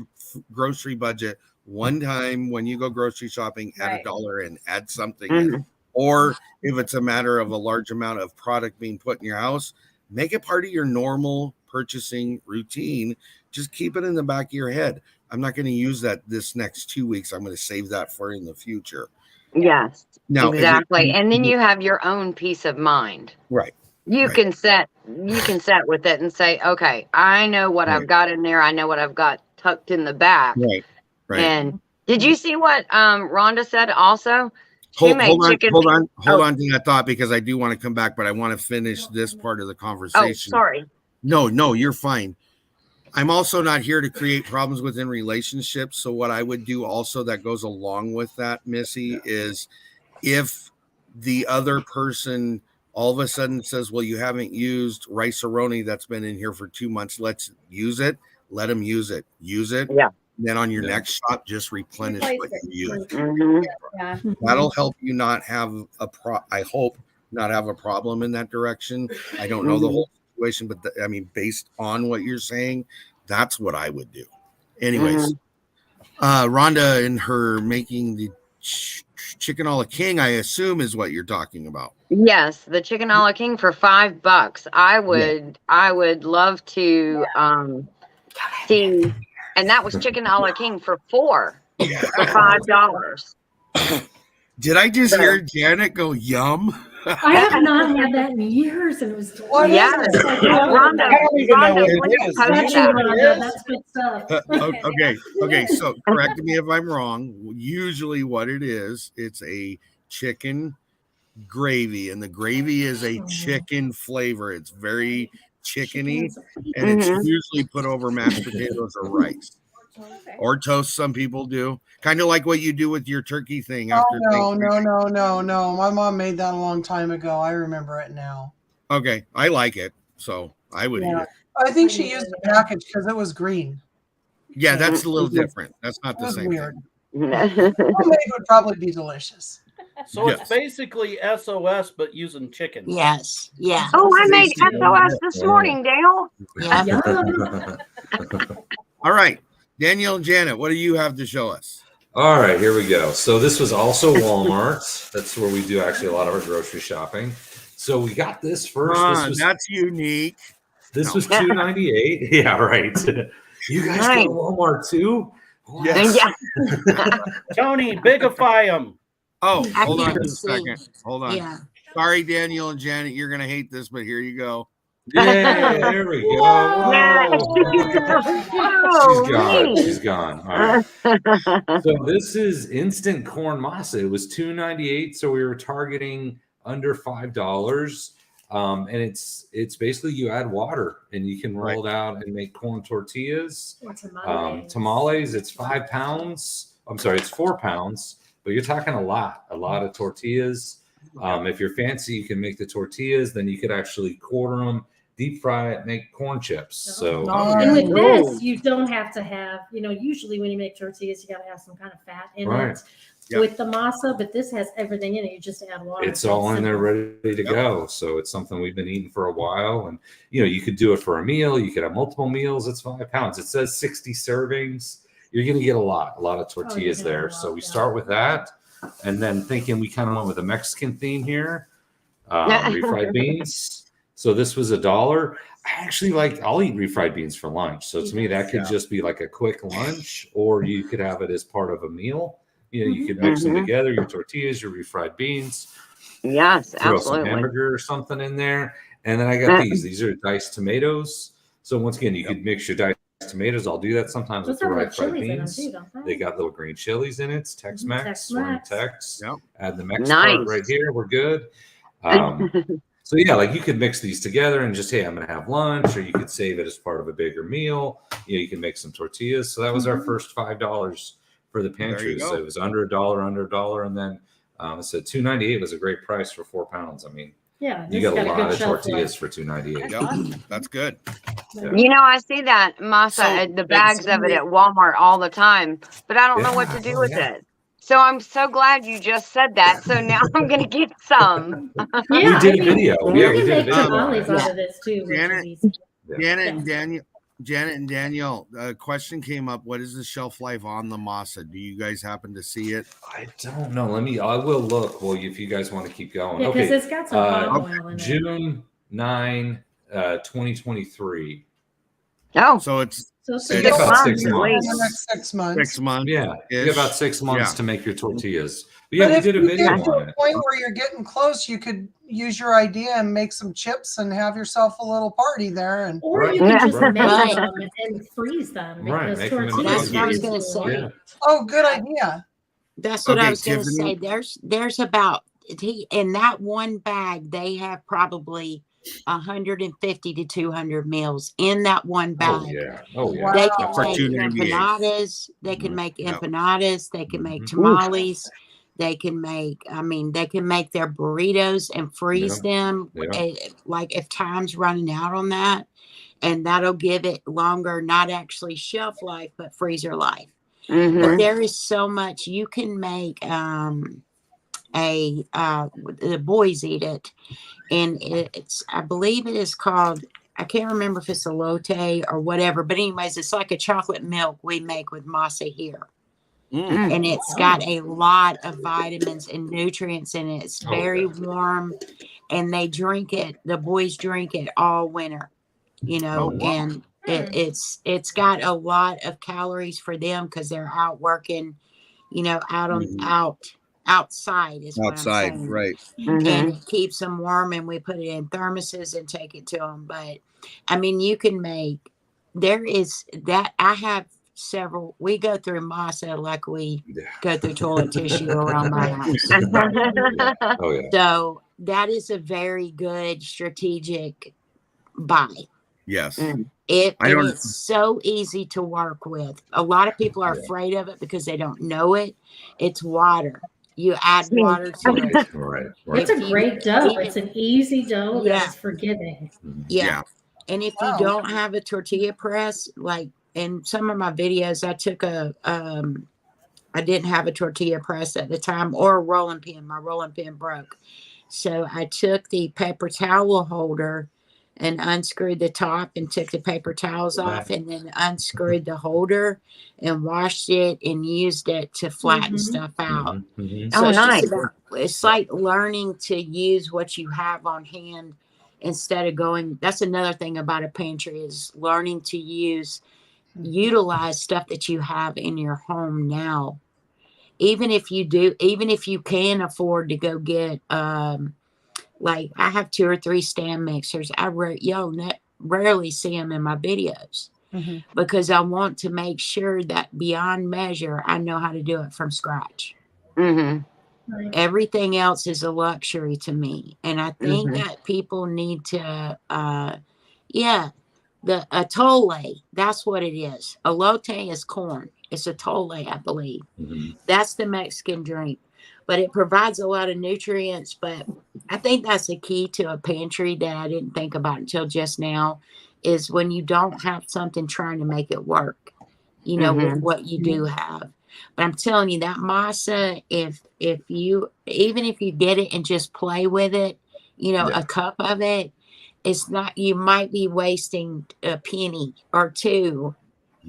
grocery budget one time when you go grocery shopping, add $1 and add something in. Or if it's a matter of a large amount of product being put in your house, make it part of your normal purchasing routine. Just keep it in the back of your head. I'm not going to use that this next 2 weeks. I'm going to save that for in the future. Yes. Now, exactly. And then you have your own peace of mind. Right. You can set with it and say, okay, I know what I've got in there. I know what I've got tucked in the back. Right. And did you see what Rhonda said also? Hold on to that thought, because I do want to come back, but I want to finish this part of the conversation. Oh, sorry. No, you're fine. I'm also not here to create problems within relationships. So what I would do also that goes along with that, Missy, is if the other person all of a sudden says, well, you haven't used rice-a-roni that's been in here for 2 months, let's use it. Let them use it. Yeah. Then on your next shop, just replenish what you use. That'll help you not have I hope not have a problem in that direction. I don't know the whole situation, but I mean, based on what you're saying, that's what I would do. Anyways, Rhonda and her making the chicken a la king, I assume is what you're talking about. Yes, the chicken a la king for $5. I would love to see. And that was chicken a la king for $4 for $5. Did I just hear Janet go yum? I have not had that in years, and it was delicious. Rhonda, that's good stuff. Okay. So correct me if I'm wrong. Usually, what it is, it's a chicken gravy, and the gravy is a chicken flavor. It's very chickeny, and it's usually put over mashed potatoes or rice or toast. Some people do, kind of like what you do with your turkey thing. No. My mom made that a long time ago. I remember it now. Okay, I like it, so I would eat it. I think she used the package because it was green. Yeah, that's a little different. That's not the That's same weird. thing. Homemade would probably be delicious. So Yes. it's basically SOS, but using chicken. Yes. Yeah. Oh, I made Basically. SOS this morning, Dale. Yeah. Yum. All right, Daniel and Janet, what do you have to show us? All right, here we go. So this was also Walmart. That's where we do actually a lot of our grocery shopping. So we got this first. That's unique. This was $2.98. Yeah, right. You guys go to Walmart too? Yes. Yeah. Tony, bigify them. Oh, I hold on can't just a see. second. Hold on. Yeah. Sorry, Daniel and Janet, you're gonna hate this, but here you go. Yeah, there we go. Whoa. She's gone. She's gone. All right. So this is instant corn masa. It was $2.98, so we were targeting under $5. And it's basically you add water and you can roll it out and make corn tortillas. Tamales, it's 5 pounds. I'm sorry, it's 4 pounds, but you're talking a lot of tortillas. If you're fancy, you can make the tortillas, then you could actually quarter them, deep fry it, make corn chips. So And with this, you don't have to have, usually when you make tortillas, you got to have some kind of fat in it with the masa, but this has everything in it. You just add water. It's all in there ready to go. So it's something we've been eating for a while. And, you could do it for a meal. You could have multiple meals. It's 5 pounds. It says 60 servings. You're going to get a lot of tortillas there. So we start with that. And then thinking we kind of went with a Mexican theme here. Refried beans. So this was $1. I'll eat refried beans for lunch. So to me, that could just be like a quick lunch, or you could have it as part of a meal. You could mix them together, your tortillas, your refried beans. Yes, throw absolutely. some hamburger or something in there. And then I got these. These are diced tomatoes. So once again, you could mix your diced tomatoes. I'll do that sometimes with the refried beans. They got little green chilies in it. It's Tex-Mex. We're in Tex. Add the Mex part right here. We're good. So yeah, like you could mix these together and just, hey, I'm going to have lunch, or you could save it as part of a bigger meal. You can make some tortillas. So that was our first $5 for the pantry. So it was under $1, and then it said $2.98 was a great price for 4 pounds. I mean, you got a lot of tortillas for $2.98. Yep, that's good. Yeah. I see that masa, the bags of it at Walmart all the time, but I don't know what to do with it. So I'm so glad you just said that. So now I'm going to get some. We did a video. We can make tamales out of this too. Janet and Daniel, a question came up. What is the shelf life on the masa? Do you guys happen to see it? I don't know. I will look. Well, if you guys want to keep going. Yeah, because it's got some palm oil in it. June 9, 2023. Oh. So it's about 6 months. 6 months. 6 months. Yeah. You have about 6 months to make your tortillas. But But we if did a you video get to on a it. point where you're getting close, you could use your idea and make some chips and have yourself a little party there. Or you can just make them and freeze them. Right. That's what I was going to say. Yeah. Oh, good idea. That's what I was going to say. There's about, in that one bag, they have probably 150 to 200 meals in that one bag. Oh yeah. They can make empanadas. They can make empanadas. They can make tamales. They can make, they can make their burritos and freeze them. Like if time's running out on that, and that'll give it longer, not actually shelf life, but freezer life. But there is so much you can make. The boys eat it, and I believe it is called, I can't remember if it's elote or whatever, but anyways, it's like a chocolate milk we make with masa here. And it's got a lot of vitamins and nutrients in it. It's very warm, and they drink it. The boys drink it all winter, and it's got a lot of calories for them because they're out working, outside is what I'm saying. Right. And it keeps them warm, and we put it in thermoses and take it to them. But you can make, there is that, I have several, we go through masa like we go through toilet tissue around my house. So that is a very good strategic buy. Yes. It's so easy to work with. A lot of people are afraid of it because they don't know it. It's water. You add water to it. Right. It's a great dough. It's an easy dough that's forgiving. Yeah. And if you don't have a tortilla press, like in some of my videos, I took I didn't have a tortilla press at the time or a rolling pin. My rolling pin broke. So I took the paper towel holder and unscrewed the top and took the paper towels off and then unscrewed the holder and washed it and used it to flatten stuff out. So it's nice. just about, it's like learning to use what you have on hand instead of going. That's another thing about a pantry is learning to utilize stuff that you have in your home now. Even if you can afford to go get like I have 2 or 3 stand mixers. Rarely see them in my videos because I want to make sure that beyond measure I know how to do it from scratch. Everything else is a luxury to me, and I think that people need to the atole, that's what it is. Elote is corn. It's atole, I believe. That's the Mexican drink. But it provides a lot of nutrients. But I think that's the key to a pantry that I didn't think about until just now is when you don't have something trying to make it work, with what you do have. But I'm telling you that masa, if you get it and just play with it, a cup of it, it's not, you might be wasting a penny or two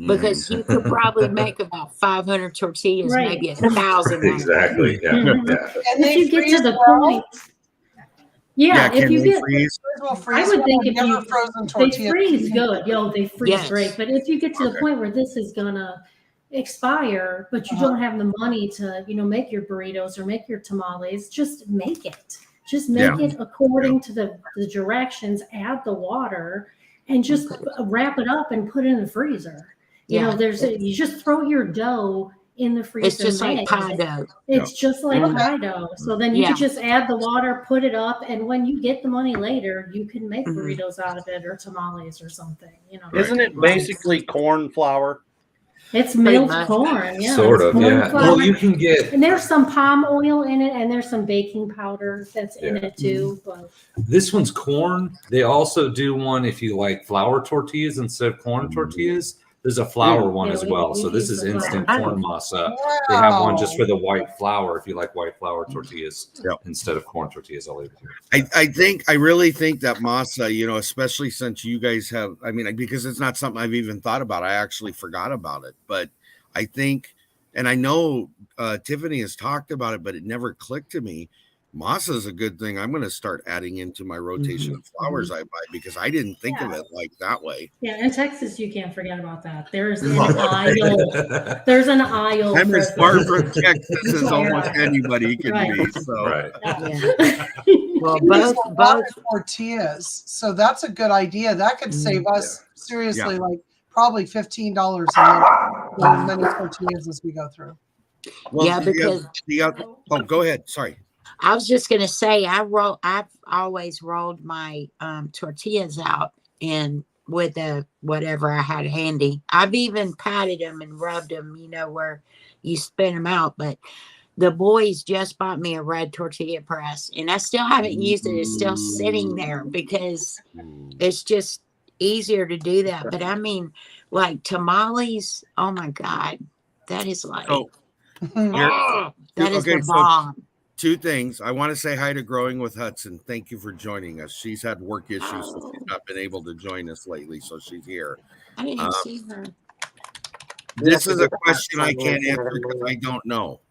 because you could probably make about 500 tortillas, maybe 1,000. Exactly. Yeah. And if you get to the point, if you get, I would think if you they freeze good, they freeze great. But if you get to the point where this is gonna expire, but you don't have the money to, make your burritos or make your tamales, just make it. Just make it according to the directions, add the water, and just wrap it up and put it in the freezer. You just throw your dough in the freezer. It's just like pie dough. It's just like pie dough. So then you can just add the water, put it up, and when you get the money later, you can make burritos out of it or tamales or something. Isn't it basically corn flour? It's milled corn, Sort of, yeah. Flour. Well, you can get, and there's some palm oil in it, and there's some baking powder that's in it too. But this one's corn. They also do one if you like flour tortillas instead of corn tortillas. There's a flour one as well. So this is instant corn masa. They have one just for the white flour if you like white flour tortillas instead of corn tortillas. I'll leave it here. I really think that masa, especially since you guys have, because it's not something I've even thought about. I actually forgot about it. But I think, and I know Tiffany has talked about it, but it never clicked to me. Masa is a good thing. I'm going to start adding into my rotation of flours I buy because I didn't think of it like that way. Yeah, in Texas, you can't forget about that. There's an aisle. There's an aisle. I'm as far from Texas as almost anybody can be. So, well, both tortillas. So that's a good idea. That could save us seriously, like probably $15 as many tortillas as we go through. Well, because go ahead. Sorry. I was just going to say, I've always rolled my tortillas out with whatever I had handy. I've even patted them and rubbed them, where you spin them out. But the boys just bought me a red tortilla press, and I still haven't used it. It's still sitting there because it's just easier to do that. But like tamales, oh my God, that is like, that is the bomb. 2 things. I want to say hi to Growing with Hudson. Thank you for joining us. She's had work issues, so she's not been able to join us lately, so she's here. I didn't see her. This is a question I can't answer because I don't know.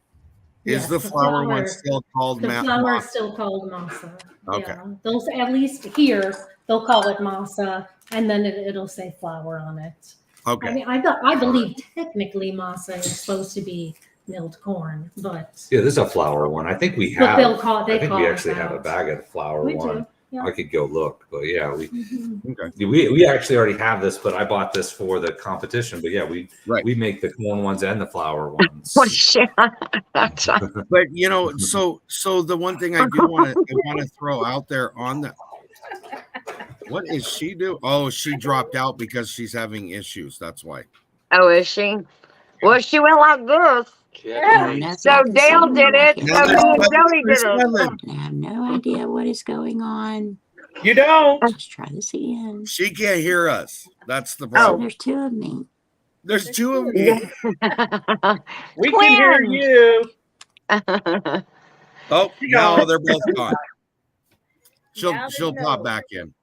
Is the flour one still called masa? The flour is still called masa. Okay. Yeah. Those, at least here, they'll call it masa, and then it'll say flour on it. Okay. I believe technically masa is supposed to be milled corn, but this is a flour one. I think we have. But we actually have a bag of the flour one. Yeah. I could go look, but we actually already have this. But I bought this for the competition. But we make the corn ones and the flour ones. That's right. But so the one thing I do want to throw out there on that. What is she doing? Oh, she dropped out because she's having issues. That's why. Oh, is she? Well, she went like this. So Dale did it. So me and Joey did it. I have no idea what is going on. You don't. Let's try this again. She can't hear us. That's the Oh, problem. there's 2 of me. There's two of me. We can hear you. Oh, now they're both gone. She'll pop back in.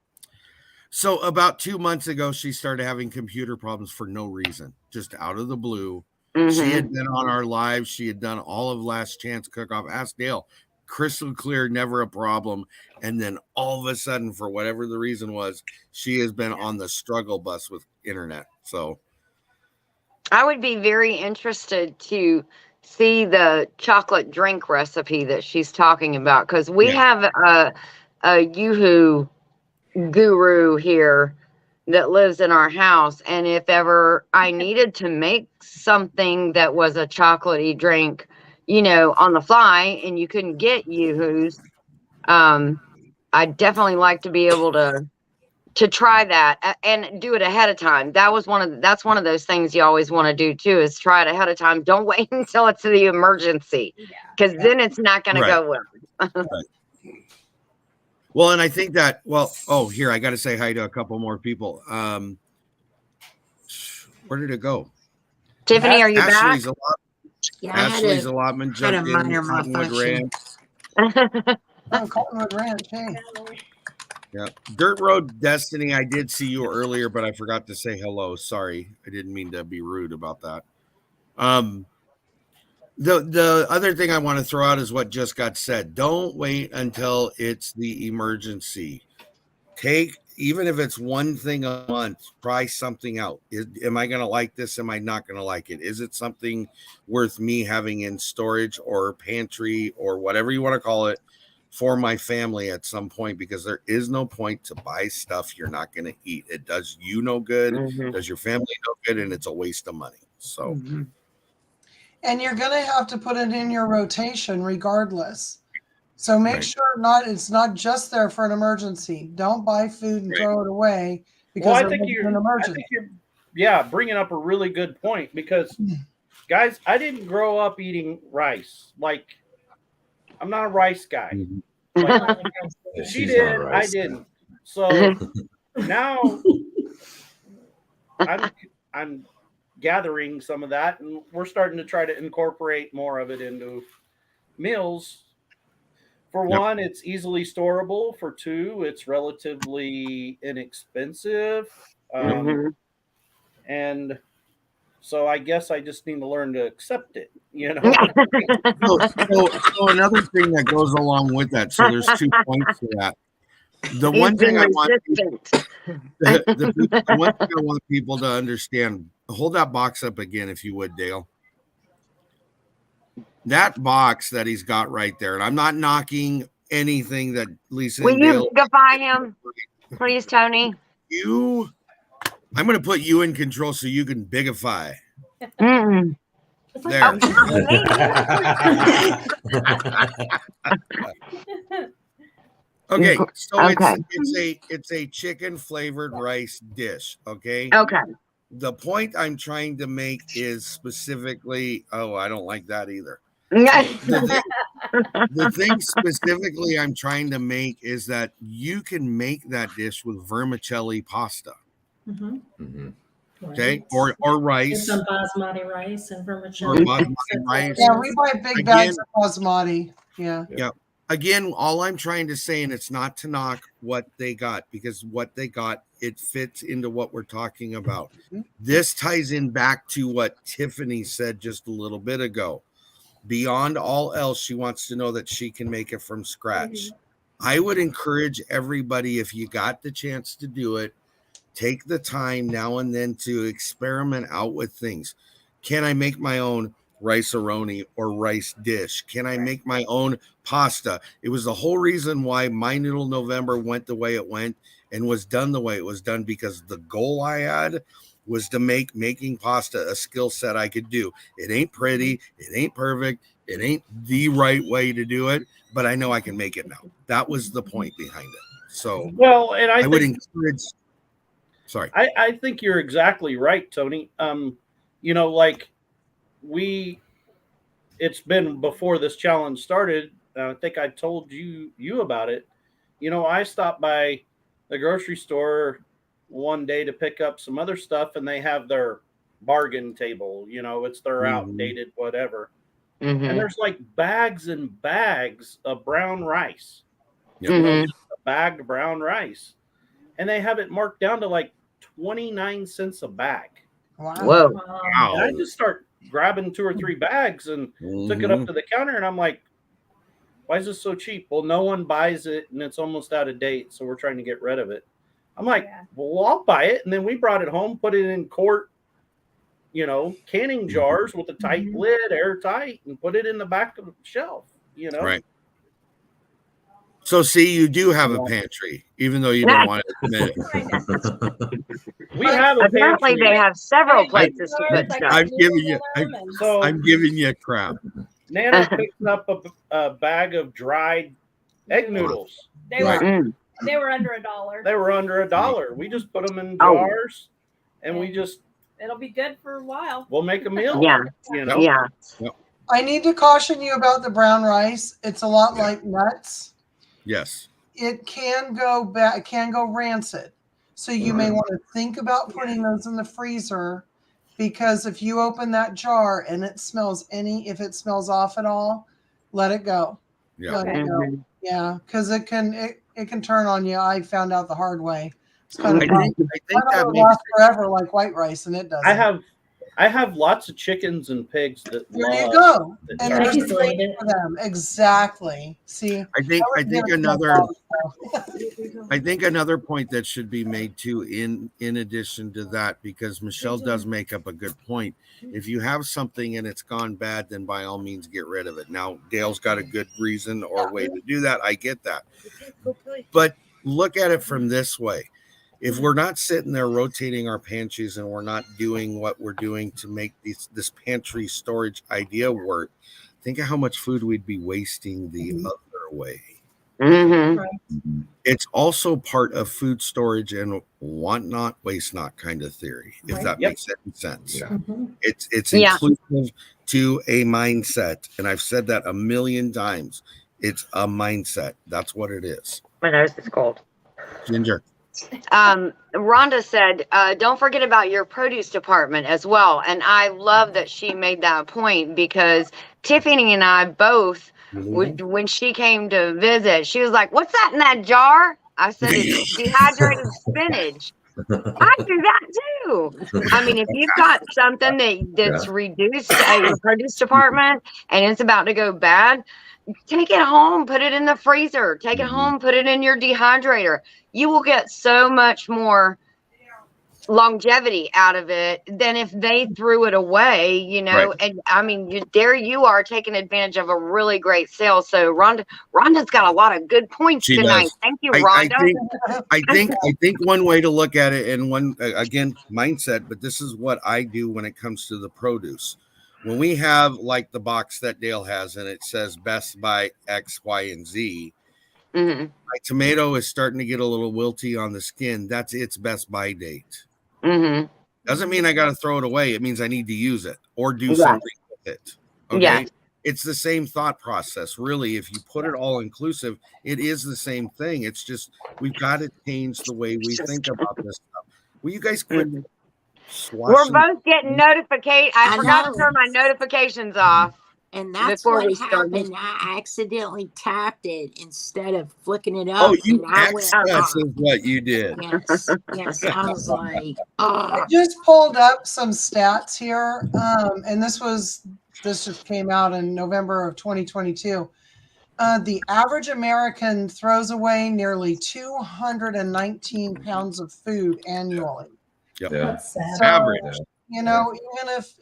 So about 2 months ago, she started having computer problems for no reason, just out of the blue. She had been on our live. She had done all of Last Chance Cook-Off. Ask Dale. Crystal clear, never a problem. And then all of a sudden, for whatever the reason was, she has been on the struggle bus with internet. So I would be very interested to see the chocolate drink recipe that she's talking about, because we have a Yoo-hoo guru here that lives in our house, and if ever I needed to make something that was a chocolatey drink, you know, on the fly, and you couldn't get Yoo-hoos, I'd definitely like to be able to try that and do it ahead of time. That's one of those things you always want to do too, is try it ahead of time. Don't wait until it's the emergency, because then it's not going to go well. Right. Well, and I think that, here, I got to say hi to a couple more people. Where did it go? Tiffany, are you back? Ashley's allotment jumped in. Cottonwood Ranch. Cottonwood Ranch, hey. Yeah. Dirt Road Destiny, I did see you earlier, but I forgot to say hello. Sorry. I didn't mean to be rude about that. The other thing I want to throw out is what just got said. Don't wait until it's the emergency. Even if it's one thing a month, try something out. Am I going to like this? Am I not going to like it? Is it something worth me having in storage or pantry or whatever you want to call it for my family at some point? Because there is no point to buy stuff you're not going to eat. It does you no good, does your family no good, and it's a waste of money. So, and you're going to have to put it in your rotation regardless. So make sure it's not just there for an emergency. Don't buy food and throw it away because I think you're bringing up a really good point, because guys, I didn't grow up eating rice. Like, I'm not a rice guy. Like, she did, I didn't. So now I'm gathering some of that, and we're starting to try to incorporate more of it into meals. For one, it's easily storable. For two, it's relatively inexpensive. And so I guess I just need to learn to accept it, you know? So another thing that goes along with that, so there's 2 points to that. The one thing I want people to understand, hold that box up again, if you would, Dale. That box that he's got right there, and I'm not knocking anything that Lisa. Will you bigify him, please, Tony? I'm going to put you in control so you can bigify. There. Okay, so it's a chicken flavored rice dish. Okay. The point I'm trying to make is specifically. Oh, I don't like that either. The thing specifically I'm trying to make is that you can make that dish with vermicelli pasta. Okay, or rice. Some basmati rice and vermicelli. Rice. Yeah, we buy big bags of basmati. Yeah. Again, all I'm trying to say, and it's not to knock what they got, because what they got, it fits into what we're talking about. This ties in back to what Tiffany said just a little bit ago. Beyond all else, she wants to know that she can make it from scratch. I would encourage everybody, if you got the chance to do it, take the time now and then to experiment out with things. Can I make my own rice-a-roni or rice dish? Can I make my own pasta? It was the whole reason why My Noodle November went the way it went and was done the way it was done, because the goal I had was to make making pasta a skill set I could do. It ain't pretty, it ain't perfect, it ain't the right way to do it, but I know I can make it now. That was the point behind it. So, well, and I would encourage. Sorry, I think you're exactly right, Tony. You know, like it's been before this challenge started. I think I told you about it. You know, I stopped by the grocery store one day to pick up some other stuff, and they have their bargain table. You know, it's their outdated whatever. Mm-hmm. And there's like bags and bags of brown rice. Yep. You know, just a bagged brown rice. And they have it marked down to like 29 cents a bag. Wow. Whoa. Wow. And I just start grabbing 2 or 3 bags and took it up to the counter, and I'm like, why is this so cheap? Well, no one buys it and it's almost out of date, so we're trying to get rid of it. I'm like, well, I'll buy it. And then we brought it home, put it in quart, you know, canning jars with a tight lid, airtight, and put it in the back of the shelf, you know. Right. So see, you do have a pantry, even though you don't want to admit it. We have a Apparently pantry. they have several places to put stuff. I'm giving you crap. Nana picked up a bag of dried egg noodles. They were under $1. They were under $1. We just put them in jars, and we just. It'll be good for a while. We'll make a meal. Yeah. You know. Yeah. I need to caution you about the brown rice. It's a lot like nuts. Yes. It can go bad. It can go rancid. So you may want to think about putting those in the freezer, because if you open that jar and it smells if it smells off at all, let it go. Yeah. Let it go. Yeah, because it can turn on you. I found out the hard way. It's kind of I think that it lasts forever like white rice, and it doesn't. I have lots of chickens and pigs that There you go. And there's there's great for them. Exactly. See, I think another point that should be made too, in addition to that, because Michelle does make up a good point. If you have something and it's gone bad, then by all means get rid of it. Now, Dale's got a good reason or way to do that. I get that. But look at it from this way. If we're not sitting there rotating our pantries and we're not doing what we're doing to make this pantry storage idea work, think of how much food we'd be wasting the other way. Mm-hmm. It's also part of food storage and want not, waste not kind of theory, if that makes any sense. Yeah. It's inclusive to a mindset. And I've said that a million times. It's a mindset. That's what it is. My nose is cold. Ginger. Rhonda said, don't forget about your produce department as well. And I love that she made that point, because Tiffany and I both, when she came to visit, she was like, what's that in that jar? I said, it's dehydrated spinach. I do that too. I mean, if you've got something that's reduced at your produce department and it's about to go bad, take it home, put it in the freezer, take it home, put it in your dehydrator. You will get so much more longevity out of it than if they threw it away, you know. Right. And I mean, there you are taking advantage of a really great sale. So Rhonda's got a lot of good points tonight. Does. Thank you, Rhonda. I think one way to look at it, and one again mindset, but this is what I do when it comes to the produce. When we have like the box that Dale has and it says best by X, Y, and Z, my tomato is starting to get a little wilty on the skin. That's its best by date. Doesn't mean I got to throw it away. It means I need to use it or do something with it. Okay. It's the same thought process. Really, if you put it all inclusive, it is the same thing. It's just we've got to change the way we think about this stuff. Will you guys quit? We're both getting notifications. I forgot to turn my notifications off. And that's what happened. I accidentally tapped it instead of flicking it up. Oh, you access is what you did. Yes. I was like, I just pulled up some stats here. And this just came out in November of 2022. The average American throws away nearly 219 pounds of food annually. Yep. That's sad. So, average. You know, even if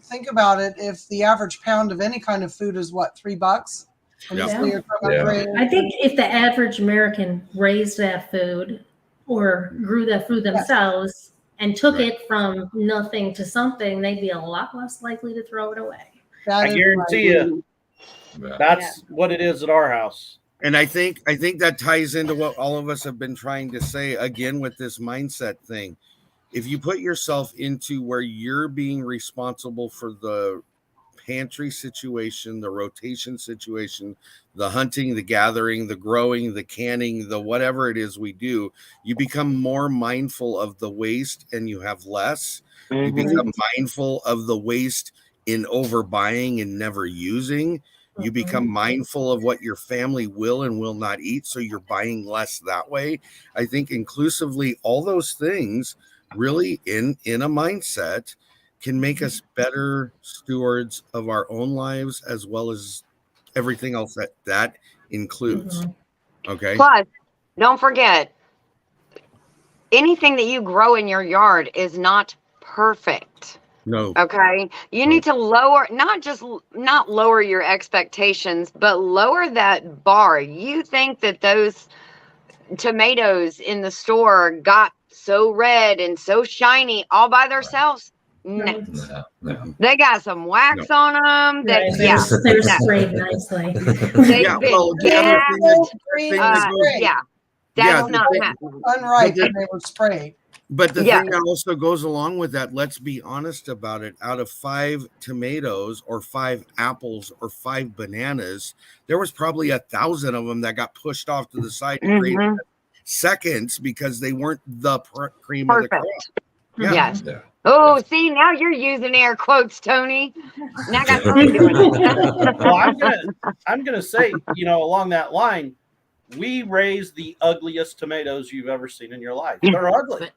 think about it, if the average pound of any kind of food is what, $3? I think if the average American raised that food or grew that food themselves and took it from nothing to something, they'd be a lot less likely to throw it away. I guarantee you, that's what it is at our house. And I think that ties into what all of us have been trying to say again with this mindset thing. If you put yourself into where you're being responsible for the pantry situation, the rotation situation, the hunting, the gathering, the growing, the canning, the whatever it is we do, you become more mindful of the waste and you have less. You become mindful of the waste in overbuying and never using. You become mindful of what your family will and will not eat, so you're buying less that way. I think inclusively all those things really in a mindset can make us better stewards of our own lives as well as everything else that includes. Okay. Plus, don't forget, anything that you grow in your yard is not perfect. No. Okay. You need to lower, not lower your expectations, but lower that bar. You think that those tomatoes in the store got so red and so shiny all by themselves? No. They got some wax on them. That they're sprayed nicely. They've been that's not happening. Unripe, and they were sprayed. But the thing that also goes along with that, let's be honest about it. Out of 5 tomatoes or 5 apples or 5 bananas, there was probably 1,000 of them that got pushed off to the side in great seconds because they weren't the cream of the crop. Yes. Oh, see, now you're using air quotes, Tony. Now I got something doing it. Well, I'm gonna say, along that line, we raise the ugliest tomatoes you've ever seen in your life. They're ugly.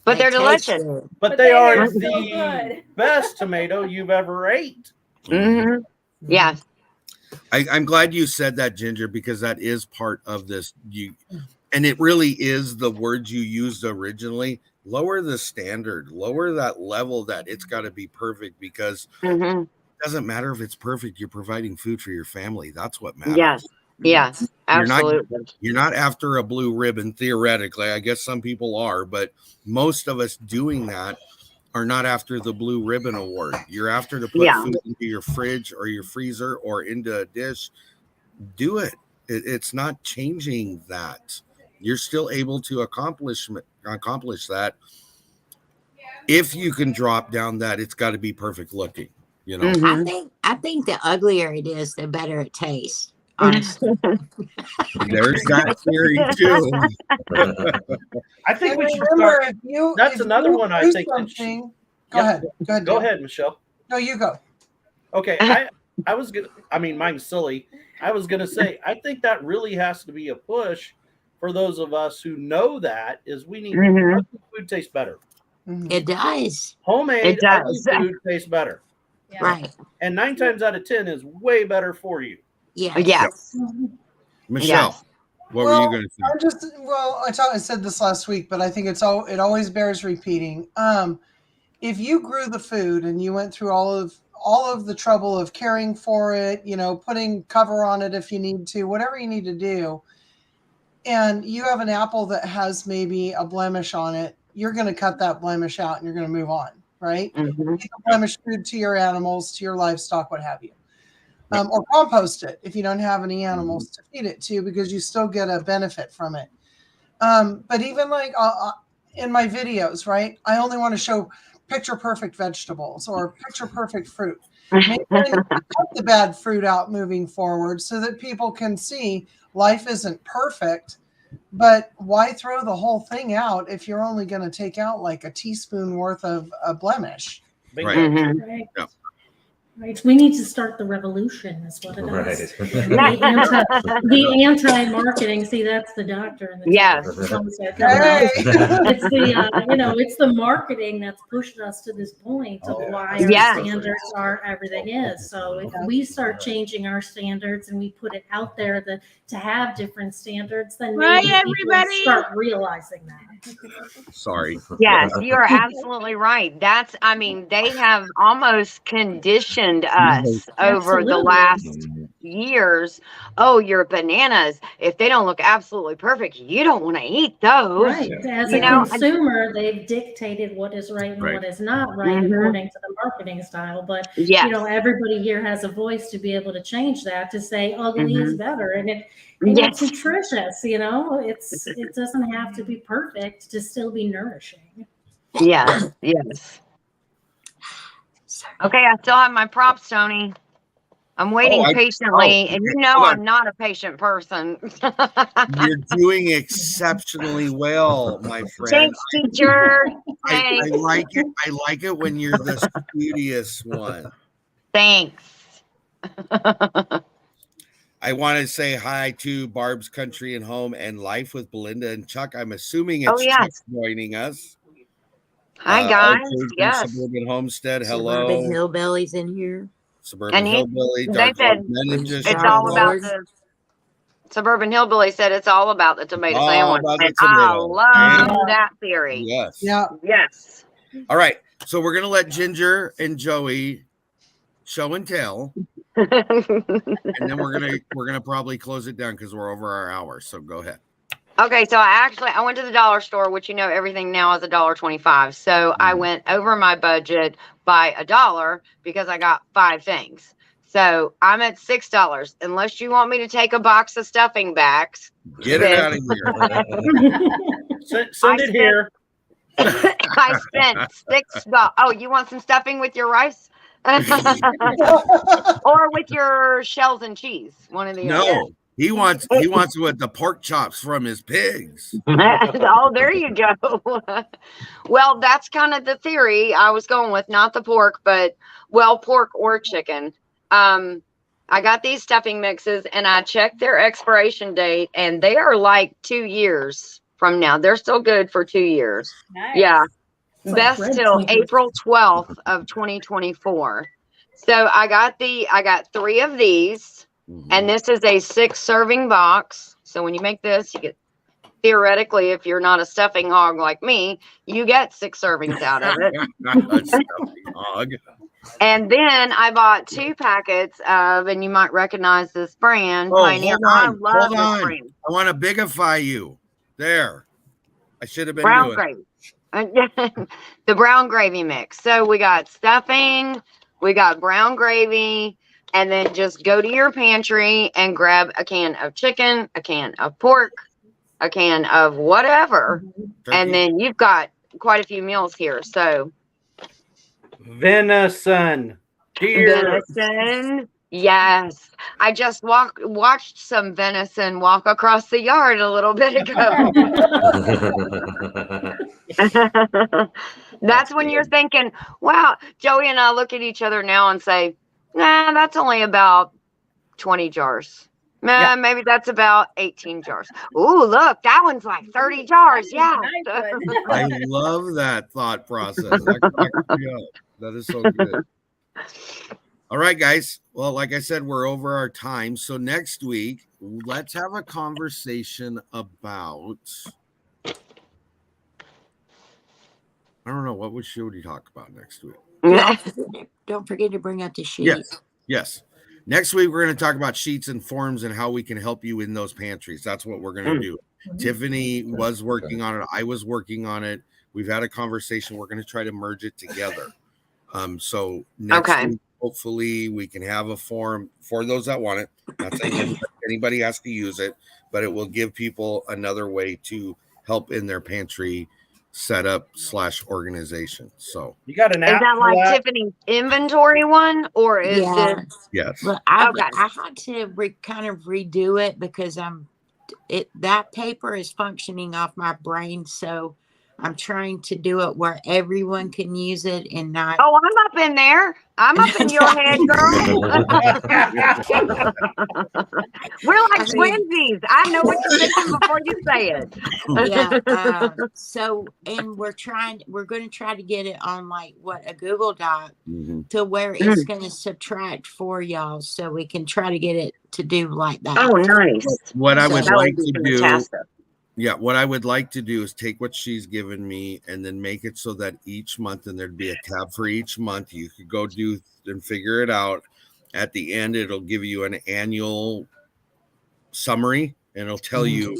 But they're delicious. But they are the best tomato you've ever ate. Yes. I'm glad you said that, Ginger, because that is part of this. And it really is the words you used originally. Lower the standard, lower that level that it's got to be perfect, because it doesn't matter if it's perfect. You're providing food for your family. That's what matters. Yes, absolutely. You're not after a blue ribbon, theoretically. I guess some people are, but most of us doing that are not after the blue ribbon award. You're after to put food into your fridge or your freezer or into a dish. Do it. It's not changing that. You're still able to accomplish that. If you can drop down that, it's got to be perfect looking. I think the uglier it is, the better it tastes. Honestly. There's that theory too. I think we should start. That's another one I think. Go ahead, Michelle. No, you go. Okay, I was gonna. I mean, mine's silly. I was gonna say I think that really has to be a push for those of us who know that is we need food tastes better. It does. Homemade food tastes better. Yeah. Right. And 9 times out of 10 is way better for you. Yeah. Yes. Michelle, what were you going to say? I said this last week, but I think it always bears repeating. If you grew the food and you went through all of the trouble of caring for it, putting cover on it if you need to, whatever you need to do, and you have an apple that has maybe a blemish on it, you're going to cut that blemish out and you're going to move on, right? Feed the blemish food to your animals, to your livestock, what have you. Or compost it if you don't have any animals to feed it to, because you still get a benefit from it. But even like in my videos, right, I only want to show picture perfect vegetables or picture perfect fruit. Maybe cut the bad fruit out moving forward so that people can see life isn't perfect, but why throw the whole thing out if you're only going to take out like a teaspoon worth of a blemish? Right. Yeah. Right. We need to start the revolution, is what it is. The anti-marketing. See, that's the doctor. And the it's the, it's the marketing that's pushed us to this point of why our standards are everything is. So if we start changing our standards and we put it out there to have different standards, then maybe people start realizing that. Sorry. Yes, you are absolutely right. They have almost conditioned us over the last years. Oh, your bananas, if they don't look absolutely perfect, you don't want to eat those. Right. As a consumer, they've dictated what is right and what is not right according to the marketing style. But everybody here has a voice to be able to change that, to say ugly is better, and it's nutritious. It doesn't have to be perfect to still be nourishing. Yes. Okay, I still have my props, Tony. I'm waiting patiently, and you know I'm not a patient person. You're doing exceptionally well, my friend. Thanks, teacher. I like it. I like it when you're the studious one. Thanks. I want to say hi to Barb's Country and Home and Life with Belinda and Chuck. I'm assuming it's Chuck joining us. Hi, guys. Yes. Suburban Homestead. Hello. Suburban Hillbillies in here. Suburban Hillbilly. They said it's all about the Suburban Hillbilly said it's all about the tomato sandwich. And I love that theory. Yes. Yeah. Yes. All right. So we're gonna let Ginger and Joey show and tell. And then we're gonna probably close it down because we're over our hour. So go ahead. Okay, so I went to the dollar store, which everything now is $1.25. So I went over my budget by $1 because I got 5 things. So I'm at $6. Unless you want me to take a box of stuffing bags, get it out of here. Send it here. I spent $6. Oh, you want some stuffing with your rice? Or with your shells and cheese? One of the other. No. He wants it with the pork chops from his pigs. Oh, there you go. Well, that's kind of the theory I was going with, not the pork, but pork or chicken. I got these stuffing mixes and I checked their expiration date and they are like 2 years from now. They're still good for 2 years. Nice. Yeah. It's Best like till bread April 12th of 2024. So I got 3 of these. And this is a 6-serving box. So when you make this, you get, theoretically, if you're not a stuffing hog like me, you get 6 servings out of it. Not a stuffing hog. And then I bought 2 packets of, and you might recognize this brand. Oh, Pioneer. I love this brand. I want to bigify you. There. I should have been Brown doing gravy. The brown gravy mix. So we got stuffing, we got brown gravy. And then just go to your pantry and grab a can of chicken, a can of pork, a can of whatever. Turkey. And then you've got quite a few meals here. So venison. Cheers. Venison. Yes. I just watched some venison walk across the yard a little bit ago. That's when you're thinking, wow. Joey and I look at each other now and say, nah, that's only about 20 jars. Maybe that's about 18 jars. Ooh, look, that one's like 30 jars. Yeah. I love that thought process. That is so good. All right, guys. Well, like I said, we're over our time. So next week, let's have a conversation about, I don't know, what should we talk about next week? Don't forget to bring out the sheets. Yes. Next week, we're going to talk about sheets and forms and how we can help you in those pantries. That's what we're going to do. Tiffany was working on it. I was working on it. We've had a conversation. We're going to try to merge it together. So next week, hopefully we can have a form for those that want it. Not saying anybody has to use it, but it will give people another way to help in their pantry setup / organization. So you got an app? Is that like Tiffany's inventory one, or is it? Yes. Well, I had to kind of redo it because that paper is functioning off my brain, so I'm trying to do it where everyone can use it and not. Oh, I'm up in there. I'm up in your head, girl. We're like twinsies. I know what you're thinking before you say it. Yeah. So, and we're going to try to get it on like a Google Doc to where it's going to subtract for y'all, so we can try to get it to do like that. Oh, nice. What I would like to do. Yeah, what I would like to do is take what she's given me and then make it so that each month, and there'd be a tab for each month. You could go do and figure it out. At the end, it'll give you an annual summary, and it'll tell you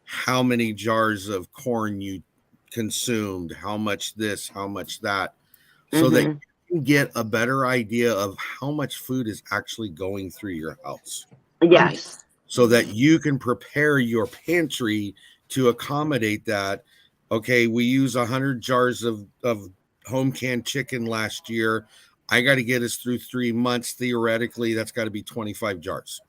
how many jars of corn you consumed, how much this, how much that, so that you can get a better idea of how much food is actually going through your house. Yes. So that you can prepare your pantry to accommodate that. Okay, we use 100 jars of home canned chicken last year. I got to get us through 3 months. Theoretically, that's got to be 25 jars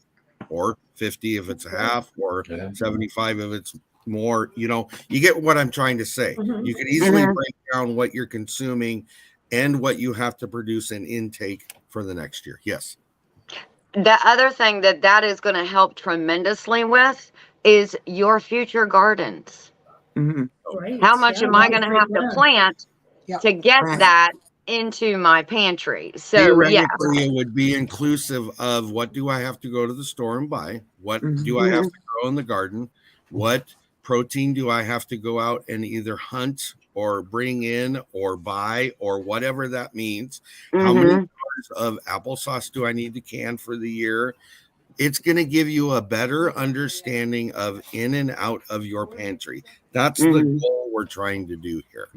or 50 if it's a half or 75 if it's more. You get what I'm trying to say. You can easily break down what you're consuming and what you have to produce and intake for the next year. Yes. The other thing that is going to help tremendously with is your future gardens. How much am I going to have to plant to get that into my pantry? So theoretically, it would be inclusive of what do I have to go to the store and buy? What do I have to grow in the garden? What protein do I have to go out and either hunt or bring in or buy or whatever that means? How many jars of applesauce do I need to can for the year? It's going to give you a better understanding of in and out of your pantry. That's the goal we're trying to do here.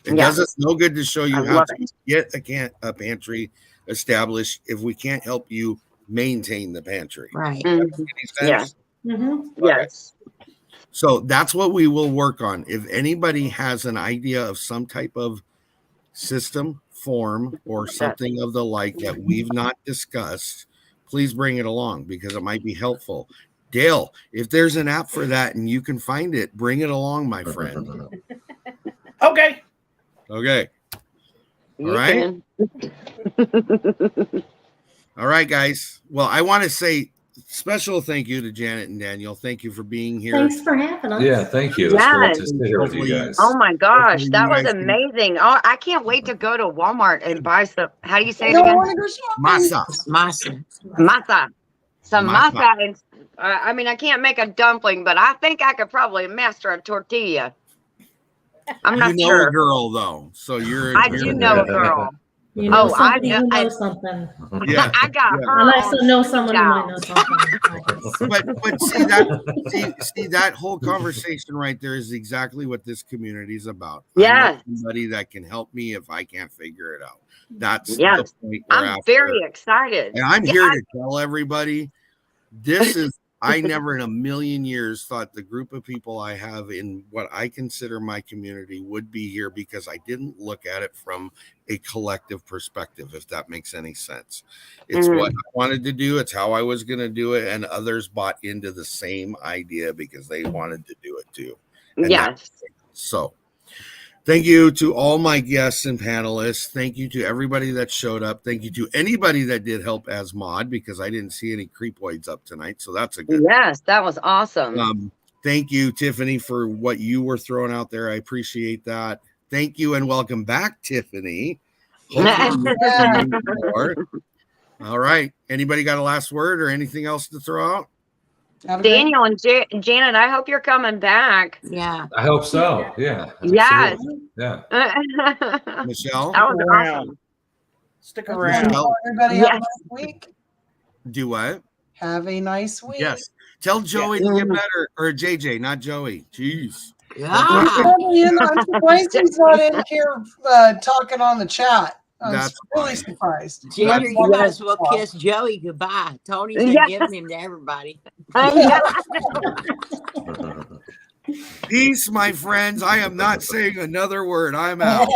It does us no good to show you how to get a pantry established if we can't help you maintain the pantry. Right. Yes. Yes. So that's what we will work on. If anybody has an idea of some type of system, form, or something of the like that we've not discussed, please bring it along because it might be helpful. Dale, if there's an app for that and you can find it, bring it along, my friend. Okay. All right. All right, guys. Well, I want to say special thank you to Janet and Daniel. Thank you for being here. Thanks for having us. Yeah, thank you. It's great to sit here with you guys. Oh my gosh, that was amazing. Oh, I can't wait to go to Walmart and buy some. How do you say it again? Masa. Some masa. And I mean, I can't make a dumpling, but I think I could probably master a tortilla. I'm not sure. A girl though, so I do know a girl. You know somebody who knows something. Yeah, I got her. I also know someone who might know something. But see that whole conversation right there is exactly what this community is about. Yeah, somebody that can help me if I can't figure it out. That's the point. I'm very excited, and I'm here to tell everybody this is. I never in a million years thought the group of people I have in what I consider my community would be here because I didn't look at it from a collective perspective, if that makes any sense. It's what I wanted to do. It's how I was going to do it. And others bought into the same idea because they wanted to do it too. And so thank you to all my guests and panelists. Thank you to everybody that showed up. Thank you to anybody that did help as mod because I didn't see any creepoids up tonight. So that's a good thing. That was awesome. Thank you, Tiffany, for what you were throwing out there. I appreciate that. Thank you and welcome back, Tiffany. All right. Anybody got a last word or anything else to throw out? Daniel and Janet, I hope you're coming back. Yeah. I hope so. Yeah. Yes. Yeah. Michelle? That was awesome. Stick around. Everybody have a nice week. Do what? Have a nice week. Yes. Tell Joey to get better. Or JJ, not Joey. Jeez. I'm surprised he's not in here talking on the chat. I'm really surprised. Ginger, you might as well kiss Joey goodbye. Tony's been giving him to everybody. Peace, my friends. I am not saying another word. I'm out.